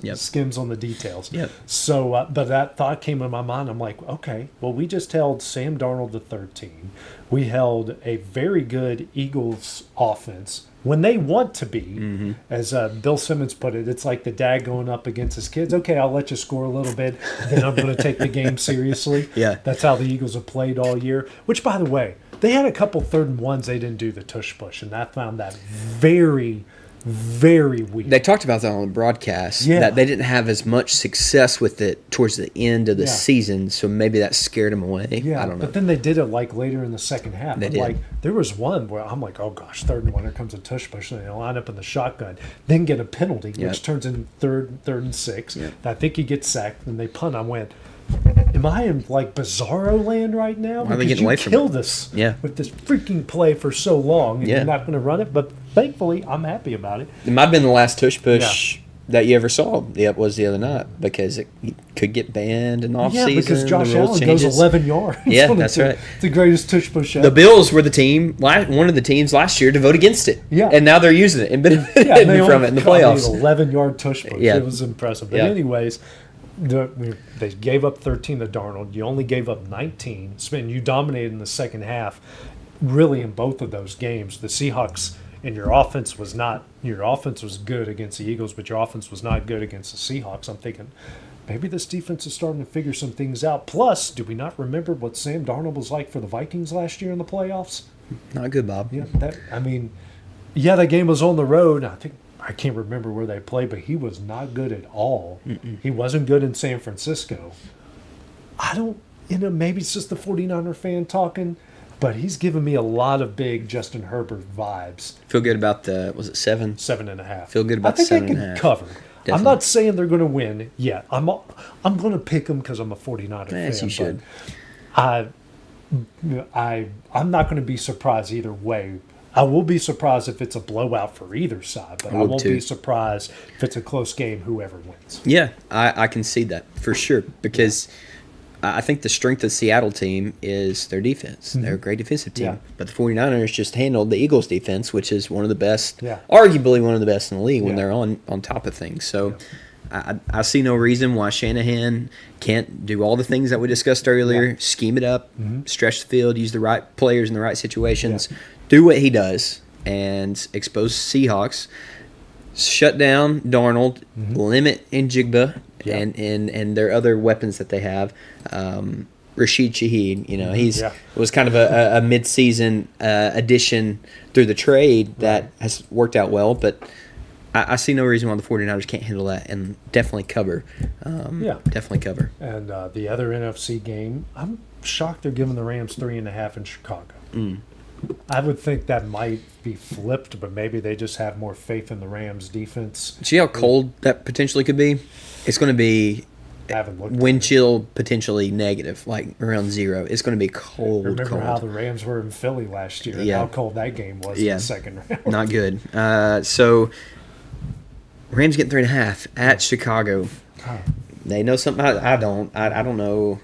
on the details. Yep. So, but that thought came in my mind. I'm like, okay, well, we just held Sam Darnold to 13. We held a very good Eagles offense when they want to be. As Bill Simmons put it, it's like the dad going up against his kids. Okay, I'll let you score a little bit, then I'm going to take the game seriously. Yeah. That's how the Eagles have played all year, which, by the way, they had a couple 3rd and 1s they didn't do the tush push, and I found that very, very weak. They talked about that on the broadcast, Yeah. that they didn't have as much success with it towards the end of the season, so maybe that scared them away. Yeah, I don't know. but then they did it like later in the second half. They But, did. like there was one where I'm like, oh gosh, 3rd and 1, here comes a tush push, and they line up in the shotgun, then get a penalty, Yeah. which turns in third and 6. Yeah. I think he gets sacked, and they punt. I went, am I in like bizarro land right now? Why are they Because getting you away from killed it? us Yeah. with this freaking play for so long, and Yeah. you're not going to run it. But thankfully, I'm happy about it. It might have been the last tush push that you ever saw. It was the other night because it could get banned in off Yeah, season. because Josh the rule Allen changes. goes 11 yards. Yeah, on it. that's right. It's the greatest tush push ever. The Bills were the team, one of the teams last year to vote against it. Yeah. And now they're using it and benefiting Yeah, they from it in the only playoffs. caught an 11-yard tush push. Yeah. It was impressive. But Yeah. anyways, they gave up 13 to Darnold. You only gave up 19. And you dominated in the second half, really in both of those games. The Seahawks and your offense was good against the Eagles, but your offense was not good against the Seahawks. I'm thinking maybe this defense is starting to figure some things out. Plus, do we not remember what Sam Darnold was like for the Vikings last year in the playoffs? Not good, Bob. Yeah, that game was on the road. I can't remember where they played, but he was not good at all. He wasn't good in San Francisco. Maybe it's just the 49er fan talking, but he's giving me a lot of big Justin Herbert vibes. Feel good about was it 7? 7.5. Feel good about I think the they can 7.5. cover. Definitely. I'm not saying they're going to win yet. I'm going to pick them because I'm a 49er fan. Yes, you should. But I'm not going to be surprised either way. I will be surprised if it's a blowout for either side, but I would won't too. be surprised if it's a close game, whoever wins. Yeah, I can see that for sure because I think the strength of the Seattle team is their defense. They're a great defensive team. Yeah. But the 49ers just handled the Eagles' defense, which is one of the best, Yeah. arguably one of the best in the league when Yeah. they're on top of things. So I see no reason why Shanahan can't do all the things that we discussed earlier, scheme it up, stretch the field, use the right players in the right situations, do what he does, and expose Seahawks, shut down Darnold, limit Njigba, and their other weapons that they have. Rashid Shaheed, he was kind of a mid-season addition through the trade that has worked out well, but I see no reason why the 49ers can't handle that and definitely cover. Definitely cover. And the other NFC game, I'm shocked they're giving the Rams 3.5 in Chicago. I would think that might be flipped, but maybe they just have more faith in the Rams' defense. See how cold that potentially could be? It's going to be I haven't looked. wind chill potentially negative, like around 0. It's going to be cold. Remember how the cold. Rams were in Philly last year and Yeah. how cold that game was in Yeah. the second round. Not good. So Rams getting 3.5 at Chicago. They know something I don't. I don't know.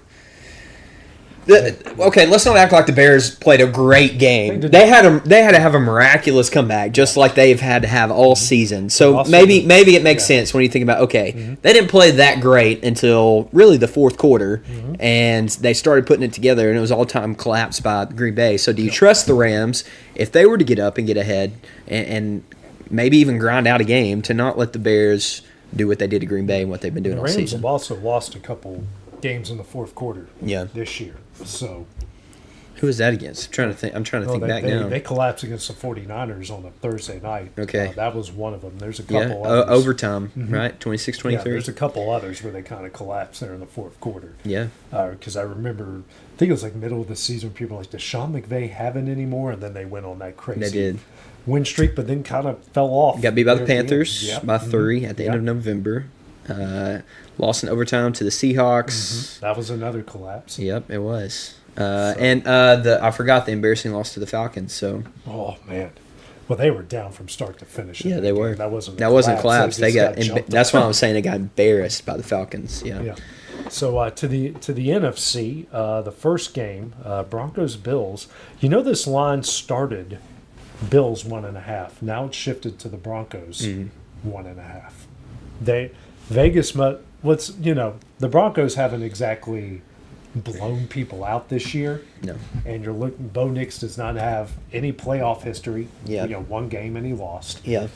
Okay, let's not act like the Bears played a great game. They had to have a miraculous comeback, just like they've had to have all season. So Also, maybe it makes sense when you think about they didn't play that great until really the fourth quarter, and they started putting it together, and it was all-time collapse by Green Bay. So do you trust the Rams if they were to get up and get ahead and maybe even grind out a game to not let the Bears do what they did to Green Bay and what they've been doing The all Rams season? have also lost a couple games in the fourth quarter this year. So Who was that against? I'm trying to think back now. they collapsed against the 49ers on a Thursday night. Okay. That was one of them. There's a Yeah, couple others. overtime, right? 26-23. Yeah, there's a couple others where they kind of collapsed there in the fourth quarter. Yeah. Because I remember, I think it was like middle of the season, people were like, does Sean McVay have it anymore? And then they went on that crazy They did. win streak, but then kind of fell off. Got beat by the near end. Panthers Yep. by 3 at the end of November. Lost in overtime to the Seahawks. That was another collapse. Yep, it was. And I forgot the embarrassing loss to the Falcons. So Oh, man. Well, they were down from start to finish. in yeah, that they game. were. That wasn't collapse. They just got. jumped That's on. why I was saying they got embarrassed by the Falcons. Yeah. Yeah. So to the NFC, the first game, Broncos Bills. This line started Bills 1.5. Now it's shifted to the Broncos 1.5. Vegas, the Broncos haven't exactly blown people out this year. No. And you're looking, Bo Nix does not have any playoff history. Yeah. One game and he lost. Yeah.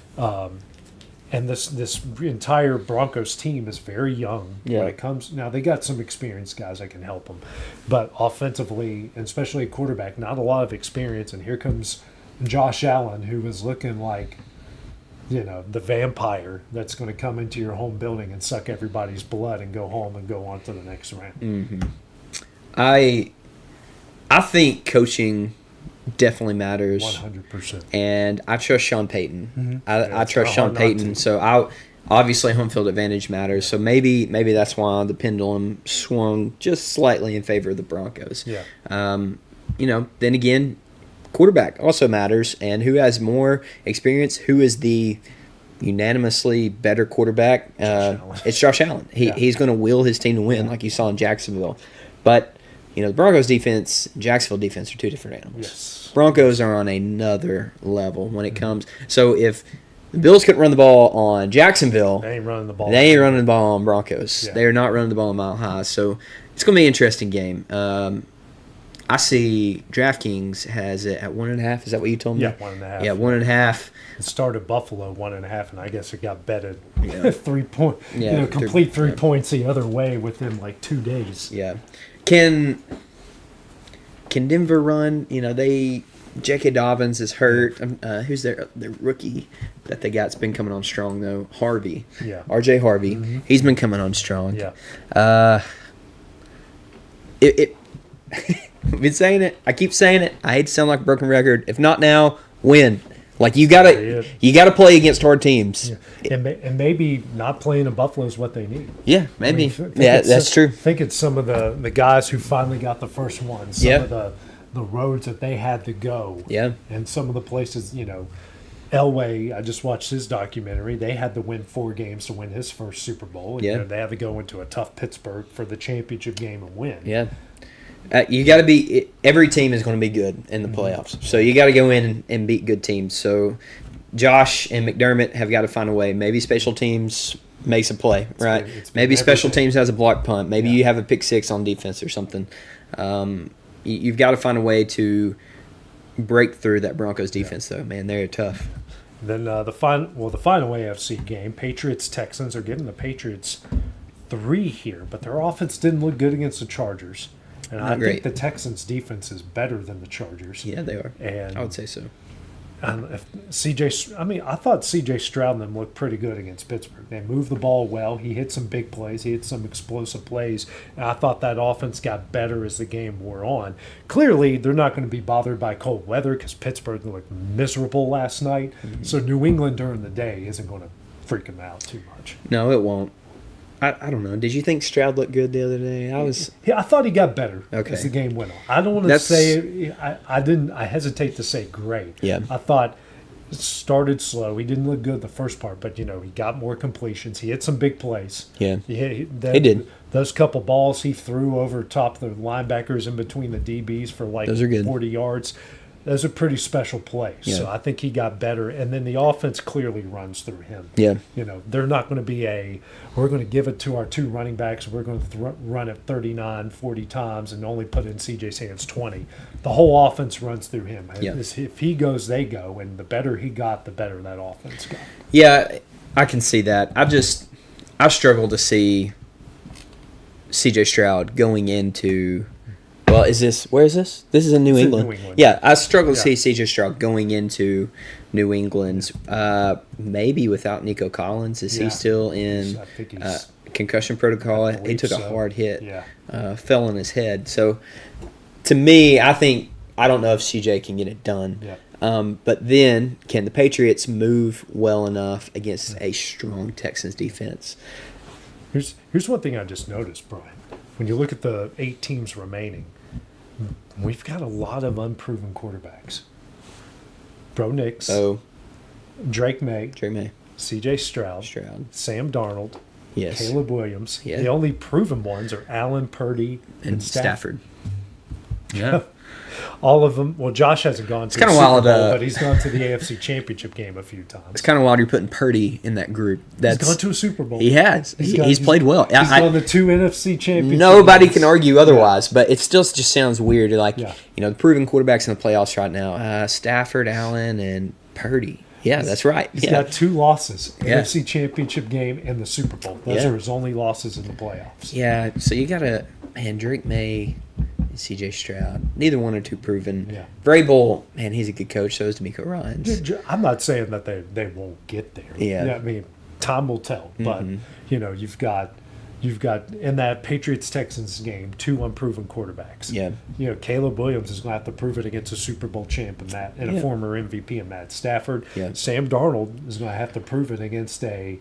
And this entire Broncos team is very young Yeah. when it comes. Now they got some experienced guys that can help them, but offensively, and especially at quarterback, not a lot of experience. And here comes Josh Allen, who was looking like, the vampire that's going to come into your home building and suck everybody's blood and go home and go on to the next round. Mm-hmm. I think coaching definitely matters. 100%. And I trust Sean Payton. Mm-hmm. I trust Sean Payton. So obviously home field advantage matters. So maybe that's why the pendulum swung just slightly in favor of the Broncos. Yeah. Then again, quarterback also matters, and who has more experience? Who is the unanimously better quarterback? It's Josh Allen. He's going to will his team to win, like you saw in Jacksonville. But the Broncos defense, Jacksonville defense are two different animals. Yes. Broncos are on another level when it comes. So if the Bills couldn't run the ball on Jacksonville, They ain't running the ball. they ain't running the ball on Broncos. Yeah. They are not running the ball on Mile High. So it's going to be an interesting game. I see DraftKings has it at 1.5. Is that what you told me? Yeah, 1.5. Yeah, 1.5. It started Buffalo 1.5, and I guess it got betted Yeah. 3 point. Yeah, complete 3 yeah. points the other way within like 2 days. Yeah. Can Denver run? J.K. Dobbins is hurt. Who's their rookie that they got's been coming on strong though? Harvey. Yeah. R.J. Harvey. He's been coming on strong. Yeah. I've been saying it. I keep saying it. I hate to sound like a broken record. If not now, win. Like you gotta play against hard teams. Yeah. And maybe not playing in Buffalo is what they need. Yeah, maybe. Think That's true. I think it's some of the guys who finally got the first one. Some Yep. of the roads that they had to go. Yeah. And some of the places, Elway, I just watched his documentary. They had to win 4 games to win his first Super Bowl. And, Yeah. they had to go into a tough Pittsburgh for the championship game and win. Yeah. You got to be. Every team is going to be good in the playoffs, so you got to go in and beat good teams. So, Josh and McDermott have got to find a way. Maybe special teams makes a play, right? Maybe special teams has a block punt. Maybe you have a pick six on defense or something. You've got to find a way to break through that Broncos defense, though. Man, they're tough. Then the final AFC game, Patriots-Texans, are giving the Patriots 3 here, but their offense didn't look good against the Chargers. And I think the Texans' defense is better than the Chargers. Yeah, they are. And I would say so. I thought C.J. Stroud and them looked pretty good against Pittsburgh. They moved the ball well. He hit some big plays. He hit some explosive plays. And I thought that offense got better as the game wore on. Clearly, they're not going to be bothered by cold weather because Pittsburgh looked miserable last night. Mm-hmm. So New England during the day isn't going to freak them out too much. No, it won't. I don't know. Did you think Stroud looked good the other day? I thought he got better as the game went on. I don't want to say I didn't. I hesitate to say great. Yeah. I thought it started slow. He didn't look good the first part, but he got more completions. He hit some big plays. Yeah. He did. Those couple balls he threw over top the linebackers in between the DBs for like those are good. 40 yards. Those are pretty special plays. Yeah. So I think he got better. And then the offense clearly runs through him. Yeah. They're not going to be we're going to give it to our 2 running backs. We're going to run it 39, 40 times and only put in CJ's hands 20. The whole offense runs through him. Yeah. If he goes, they go. And the better he got, the better that offense got. Yeah, I can see that. I struggle to see CJ Stroud going into – well, where is this? This is in New England. New England. Yeah, I struggle to see CJ Stroud going into New England's maybe without Nico Collins. Is he still in I think he's, concussion protocol? I He took a so. hard hit, Yeah. fell on his head. So, to me, I don't know if CJ can get it done. Yeah. But then, can the Patriots move well enough against a strong Texans defense? Here's one thing I just noticed, Brian. When you look at the 8 teams remaining, we've got a lot of unproven quarterbacks. Bo Nix, Drake May, C.J. Stroud, Sam Darnold, Caleb Williams. Yeah. The only proven ones are Allen, Purdy, and Stafford. Yeah. All of them. Well, Josh hasn't gone to the kinda Super wild, Bowl, but he's gone to the AFC Championship game a few times. It's kind of wild you're putting Purdy in that group. He's gone to a Super Bowl. He has. He's played well. He's gone to 2 NFC Championship Nobody games. can argue otherwise, but it still just sounds weird. Like, Yeah. the proven quarterbacks in the playoffs right now, Stafford, Allen, and Purdy. Yeah, that's right. He's got 2 losses: Yeah. NFC Championship game and the Super Bowl. Those Yeah. are his only losses in the playoffs. Yeah, so you got to, man, Drake May and CJ Stroud. Neither one are too proven. Yeah. Vrabel, man, he's a good coach. So is D'Amico Ryans. I'm not saying that they won't get there. Yeah. I mean, time will tell. But you've got in that Patriots-Texans game 2 unproven quarterbacks. Yeah. Caleb Williams is going to have to prove it against a Super Bowl champ and a Yeah. former MVP in Matt Stafford. Yeah. Sam Darnold is going to have to prove it against a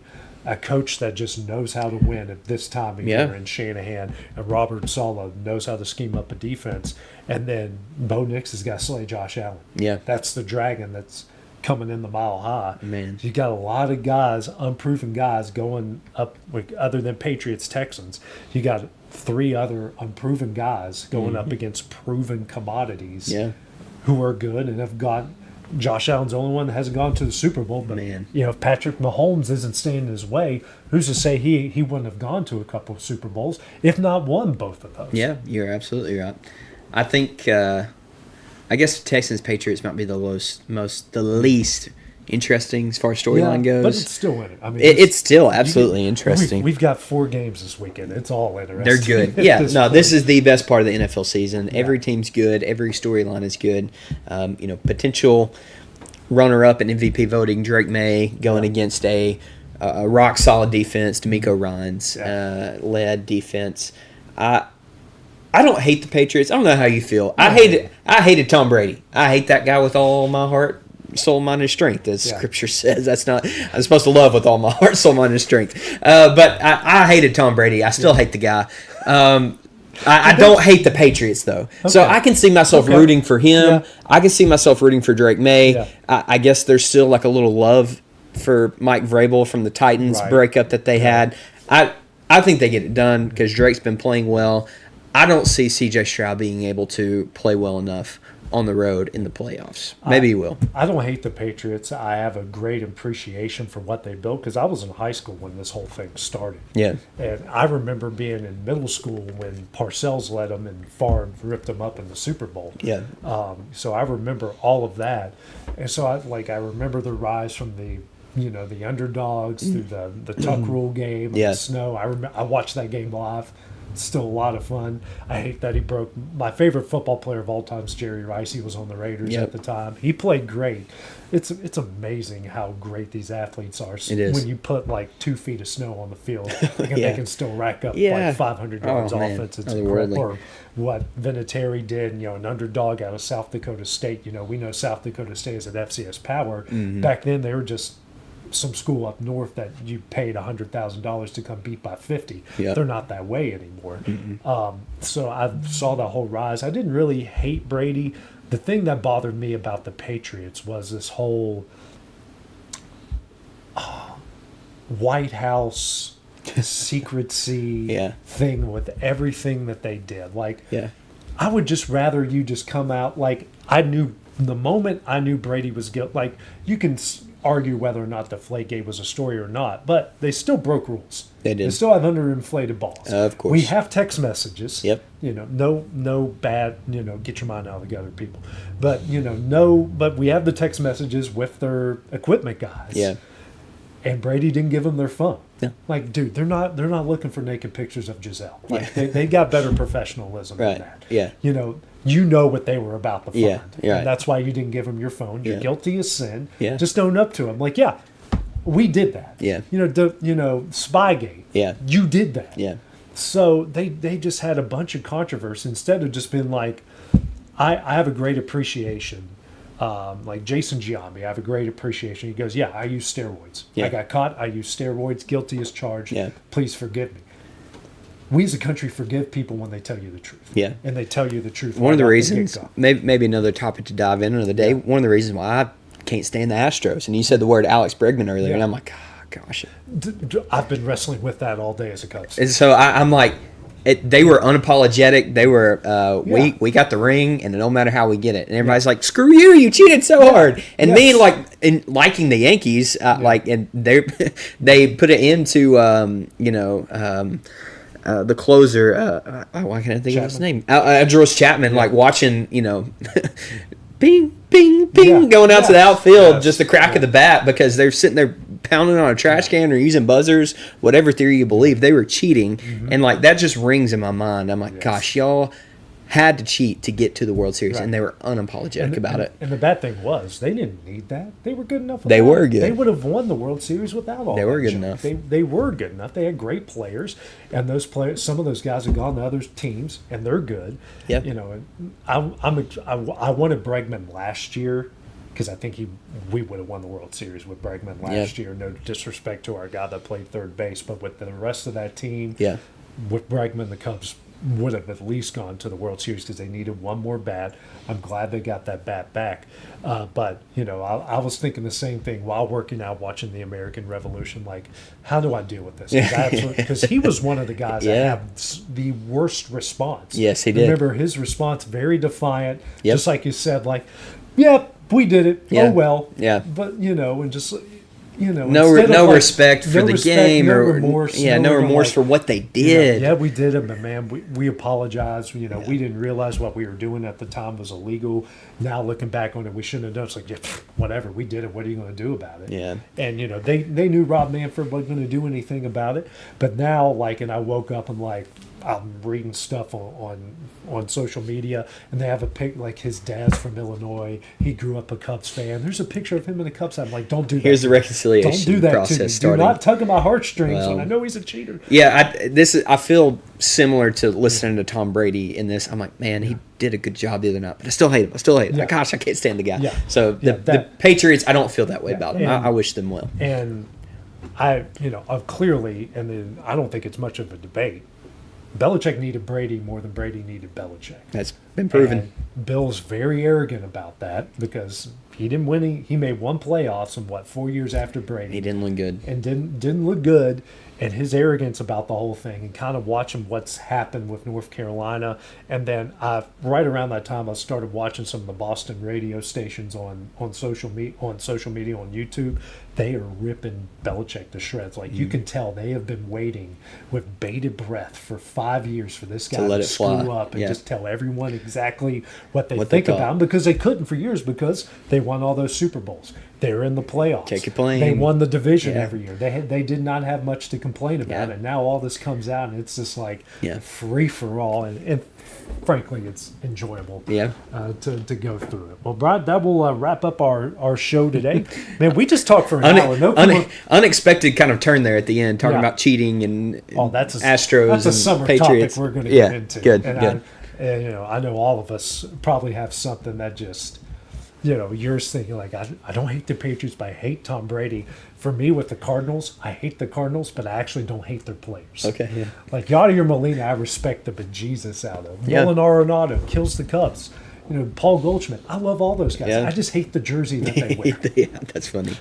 coach that just knows how to win at this time of Yeah. year, and Shanahan and Robert Saleh knows how to scheme up a defense. And then Bo Nix has got to slay Josh Allen. Yeah. That's the dragon that's coming in the mile high. Man. You got a lot of guys, unproven guys, going up other than Patriots, Texans. You got 3 other unproven guys going up against proven commodities Yeah. who are good and have got. Josh Allen's the only one that hasn't gone to the Super Bowl. But Man. if Patrick Mahomes isn't staying in his way, who's to say he wouldn't have gone to a couple of Super Bowls, if not won both of those? Yeah, you're absolutely right. I think, I guess Texans Patriots might be the least interesting as far as storyline goes. But it's still in it. I mean, It's still absolutely interesting. We've got 4 games this weekend. It's all interesting. They're good. at Yeah, this no, point. this is the best part of the NFL season. Every team's good. Every storyline is good. Potential runner-up in MVP voting, Drake May going against a rock-solid defense, D'Amico Ryans led defense. I don't hate the Patriots. I don't know how you feel. I hated Tom Brady. I hate that guy with all my heart, soul, mind, and strength, as Scripture says. I'm supposed to love with all my heart, soul, mind, and strength. But I hated Tom Brady. I still hate the guy. I don't hate the Patriots, though. Okay. So I can see myself rooting for him. Yeah. I can see myself rooting for Drake May. Yeah. I guess there's still like a little love for Mike Vrabel from the Titans breakup that they had. I think they get it done because Drake's been playing well. I don't see CJ Stroud being able to play well enough on the road in the playoffs. Maybe he will. I don't hate the Patriots. I have a great appreciation for what they built because I was in high school when this whole thing started. Yeah. And I remember being in middle school when Parcells led them and Favre ripped them up in the Super Bowl. Yeah. So I remember all of that. And so I remember the rise from the underdogs through the tuck rule game, the snow. I watched that game live. It's still a lot of fun. I hate that he broke. My favorite football player of all time is Jerry Rice. He was on the Raiders at the time. He played great. It's amazing how great these athletes are. It is. When you put like 2 feet of snow on the field, and they can still rack up like 500 yards offense. It's incredible. Or what Vinatieri did, an underdog out of South Dakota State. We know South Dakota State is an FCS power. Mm-hmm. Back then, they were just some school up north that you paid $100,000 to come beat by 50. Yep. They're not that way anymore. Mm-hmm. So I saw the whole rise. I didn't really hate Brady. The thing that bothered me about the Patriots was this whole White House secrecy thing with everything that they did. I would just rather you just come out like the moment I knew Brady was guilty. Like, you can argue whether or not the Deflategate was a story or not, but they still broke rules. They did. They still have underinflated balls. Of course. We have text messages. Yep. No bad, get your mind out of the gutter, people. But, but we have the text messages with their equipment guys. Yeah. And Brady didn't give them their phone. Yeah. Like, dude, they're not looking for naked pictures of Giselle. Like, they got better professionalism than that. Yeah. You know what they were about to find. Yeah. Right. And that's why you didn't give them your phone. You're guilty as sin. Yeah. Just own up to them. Like, yeah, we did that. Yeah. Spygate. Yeah. You did that. Yeah. So they just had a bunch of controversy instead of just being like, I have a great appreciation. Like Jason Giambi, I have a great appreciation. He goes, I use steroids. Yeah. I got caught. I use steroids. Guilty as charged. Yeah. Please forgive me. We as a country forgive people when they tell you the truth. Yeah. And they tell you the truth. One of the reasons, maybe another topic to dive in another day, one of the reasons why I can't stand the Astros, and you said the word Alex Bregman earlier, and I'm like, oh, gosh. I've been wrestling with that all day as a Cubs. And so I'm like, They were unapologetic. They were we got the ring, and no matter how we get it, and everybody's like, "Screw you! You cheated so hard." And me, like, in liking the Yankees, like, and they put it into the closer. Why can't I think of his name? George Chapman. Like watching, bing, bing, bing, going out to the outfield, just the crack of the bat, because they're sitting there pounding on a trash can or using buzzers, whatever theory you believe, they were cheating. And like that just rings in my mind. I'm like, gosh, y'all had to cheat to get to the World Series, and they were unapologetic about it. And the bad thing was, they didn't need that. They were good enough. They were good. They would have won the World Series without all. They were good enough. enough. They were good enough. They had great players, and those players, some of those guys have gone to other teams, and they're good. Yep. I wanted Bregman last year, because I think we would have won the World Series with Bregman last year. No disrespect to our guy that played third base, but with the rest of that team, with Bregman, the Cubs would have at least gone to the World Series because they needed one more bat. I'm glad they got that bat back. But, I was thinking the same thing while working out, watching the American Revolution. Like, how do I deal with this? Because he was one of the guys that had the worst response. Yes, he did. Remember his response, very defiant, just like you said, like, we did it. Oh, well. Yeah. But, and just... no respect for the game, or remorse. No remorse for what they did. We did it, but man, we apologize. We didn't realize what we were doing at the time was illegal. Now looking back on it, we shouldn't have done it. It's like, whatever, we did it. What are you going to do about it? Yeah. And they knew Rob Manfred wasn't going to do anything about it. But now, and I woke up and I'm reading stuff on social media, and they have a pic, like his dad's from Illinois. He grew up a Cubs fan. There's a picture of him in the Cubs. I'm like, don't do that. Here's the reconciliation Don't do that process to me. starting. Do not tug at my heartstrings when I know he's a cheater. Yeah, I feel similar to listening to Tom Brady in this. I'm like, man, he did a good job the other night, but I still hate him. Yeah. Gosh, I can't stand the guy. Yeah. So the Patriots, I don't feel that way about them. And I wish them well. And clearly, and then I don't think it's much of a debate. Belichick needed Brady more than Brady needed Belichick. That's been proven. And Bill's very arrogant about that because he didn't win. He made one playoffs in 4 years after Brady. He didn't look good. And didn't look good. And his arrogance about the whole thing, and kind of watching what's happened with North Carolina. And then right around that time, I started watching some of the Boston radio stations on social media on YouTube. They are ripping Belichick to shreds. Like you can tell they have been waiting with bated breath for 5 years for this guy to screw up and just tell everyone exactly what they think about him, because they couldn't for years because they won all those Super Bowls. They were in the playoffs. Take your plane. They won the division every year. They did not have much to complain about. And now all this comes out, and it's just like free for all. And frankly, it's enjoyable to go through it. Well, Brian, that will wrap up our show today. Man, we just talked for an hour. Unexpected kind of turn there at the end, talking about cheating and Astros that's a and summer Patriots. topic we're going to get into. Good. I know all of us probably have something that just... you're thinking like, I don't hate the Patriots, but I hate Tom Brady. For me, with the Cardinals, I hate the Cardinals, but I actually don't hate their players. Okay. Yeah. Like Yadier Molina, I respect the bejesus out of. Nolan Arenado kills the Cubs. Paul Goldschmidt. I love all those guys. I just hate the jersey that they wear. That's funny.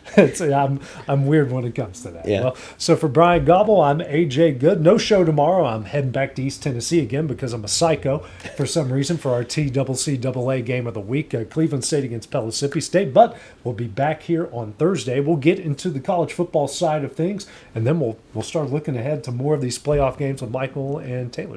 I'm weird when it comes to that. Yeah. Well, so for Brian Gobble, I'm AJ Good. No show tomorrow. I'm heading back to East Tennessee again because I'm a psycho for some reason for our TCCAA game of the week, Cleveland State against Pellissippi State. But we'll be back here on Thursday. We'll get into the college football side of things, and then we'll start looking ahead to more of these playoff games with Michael and Taylor.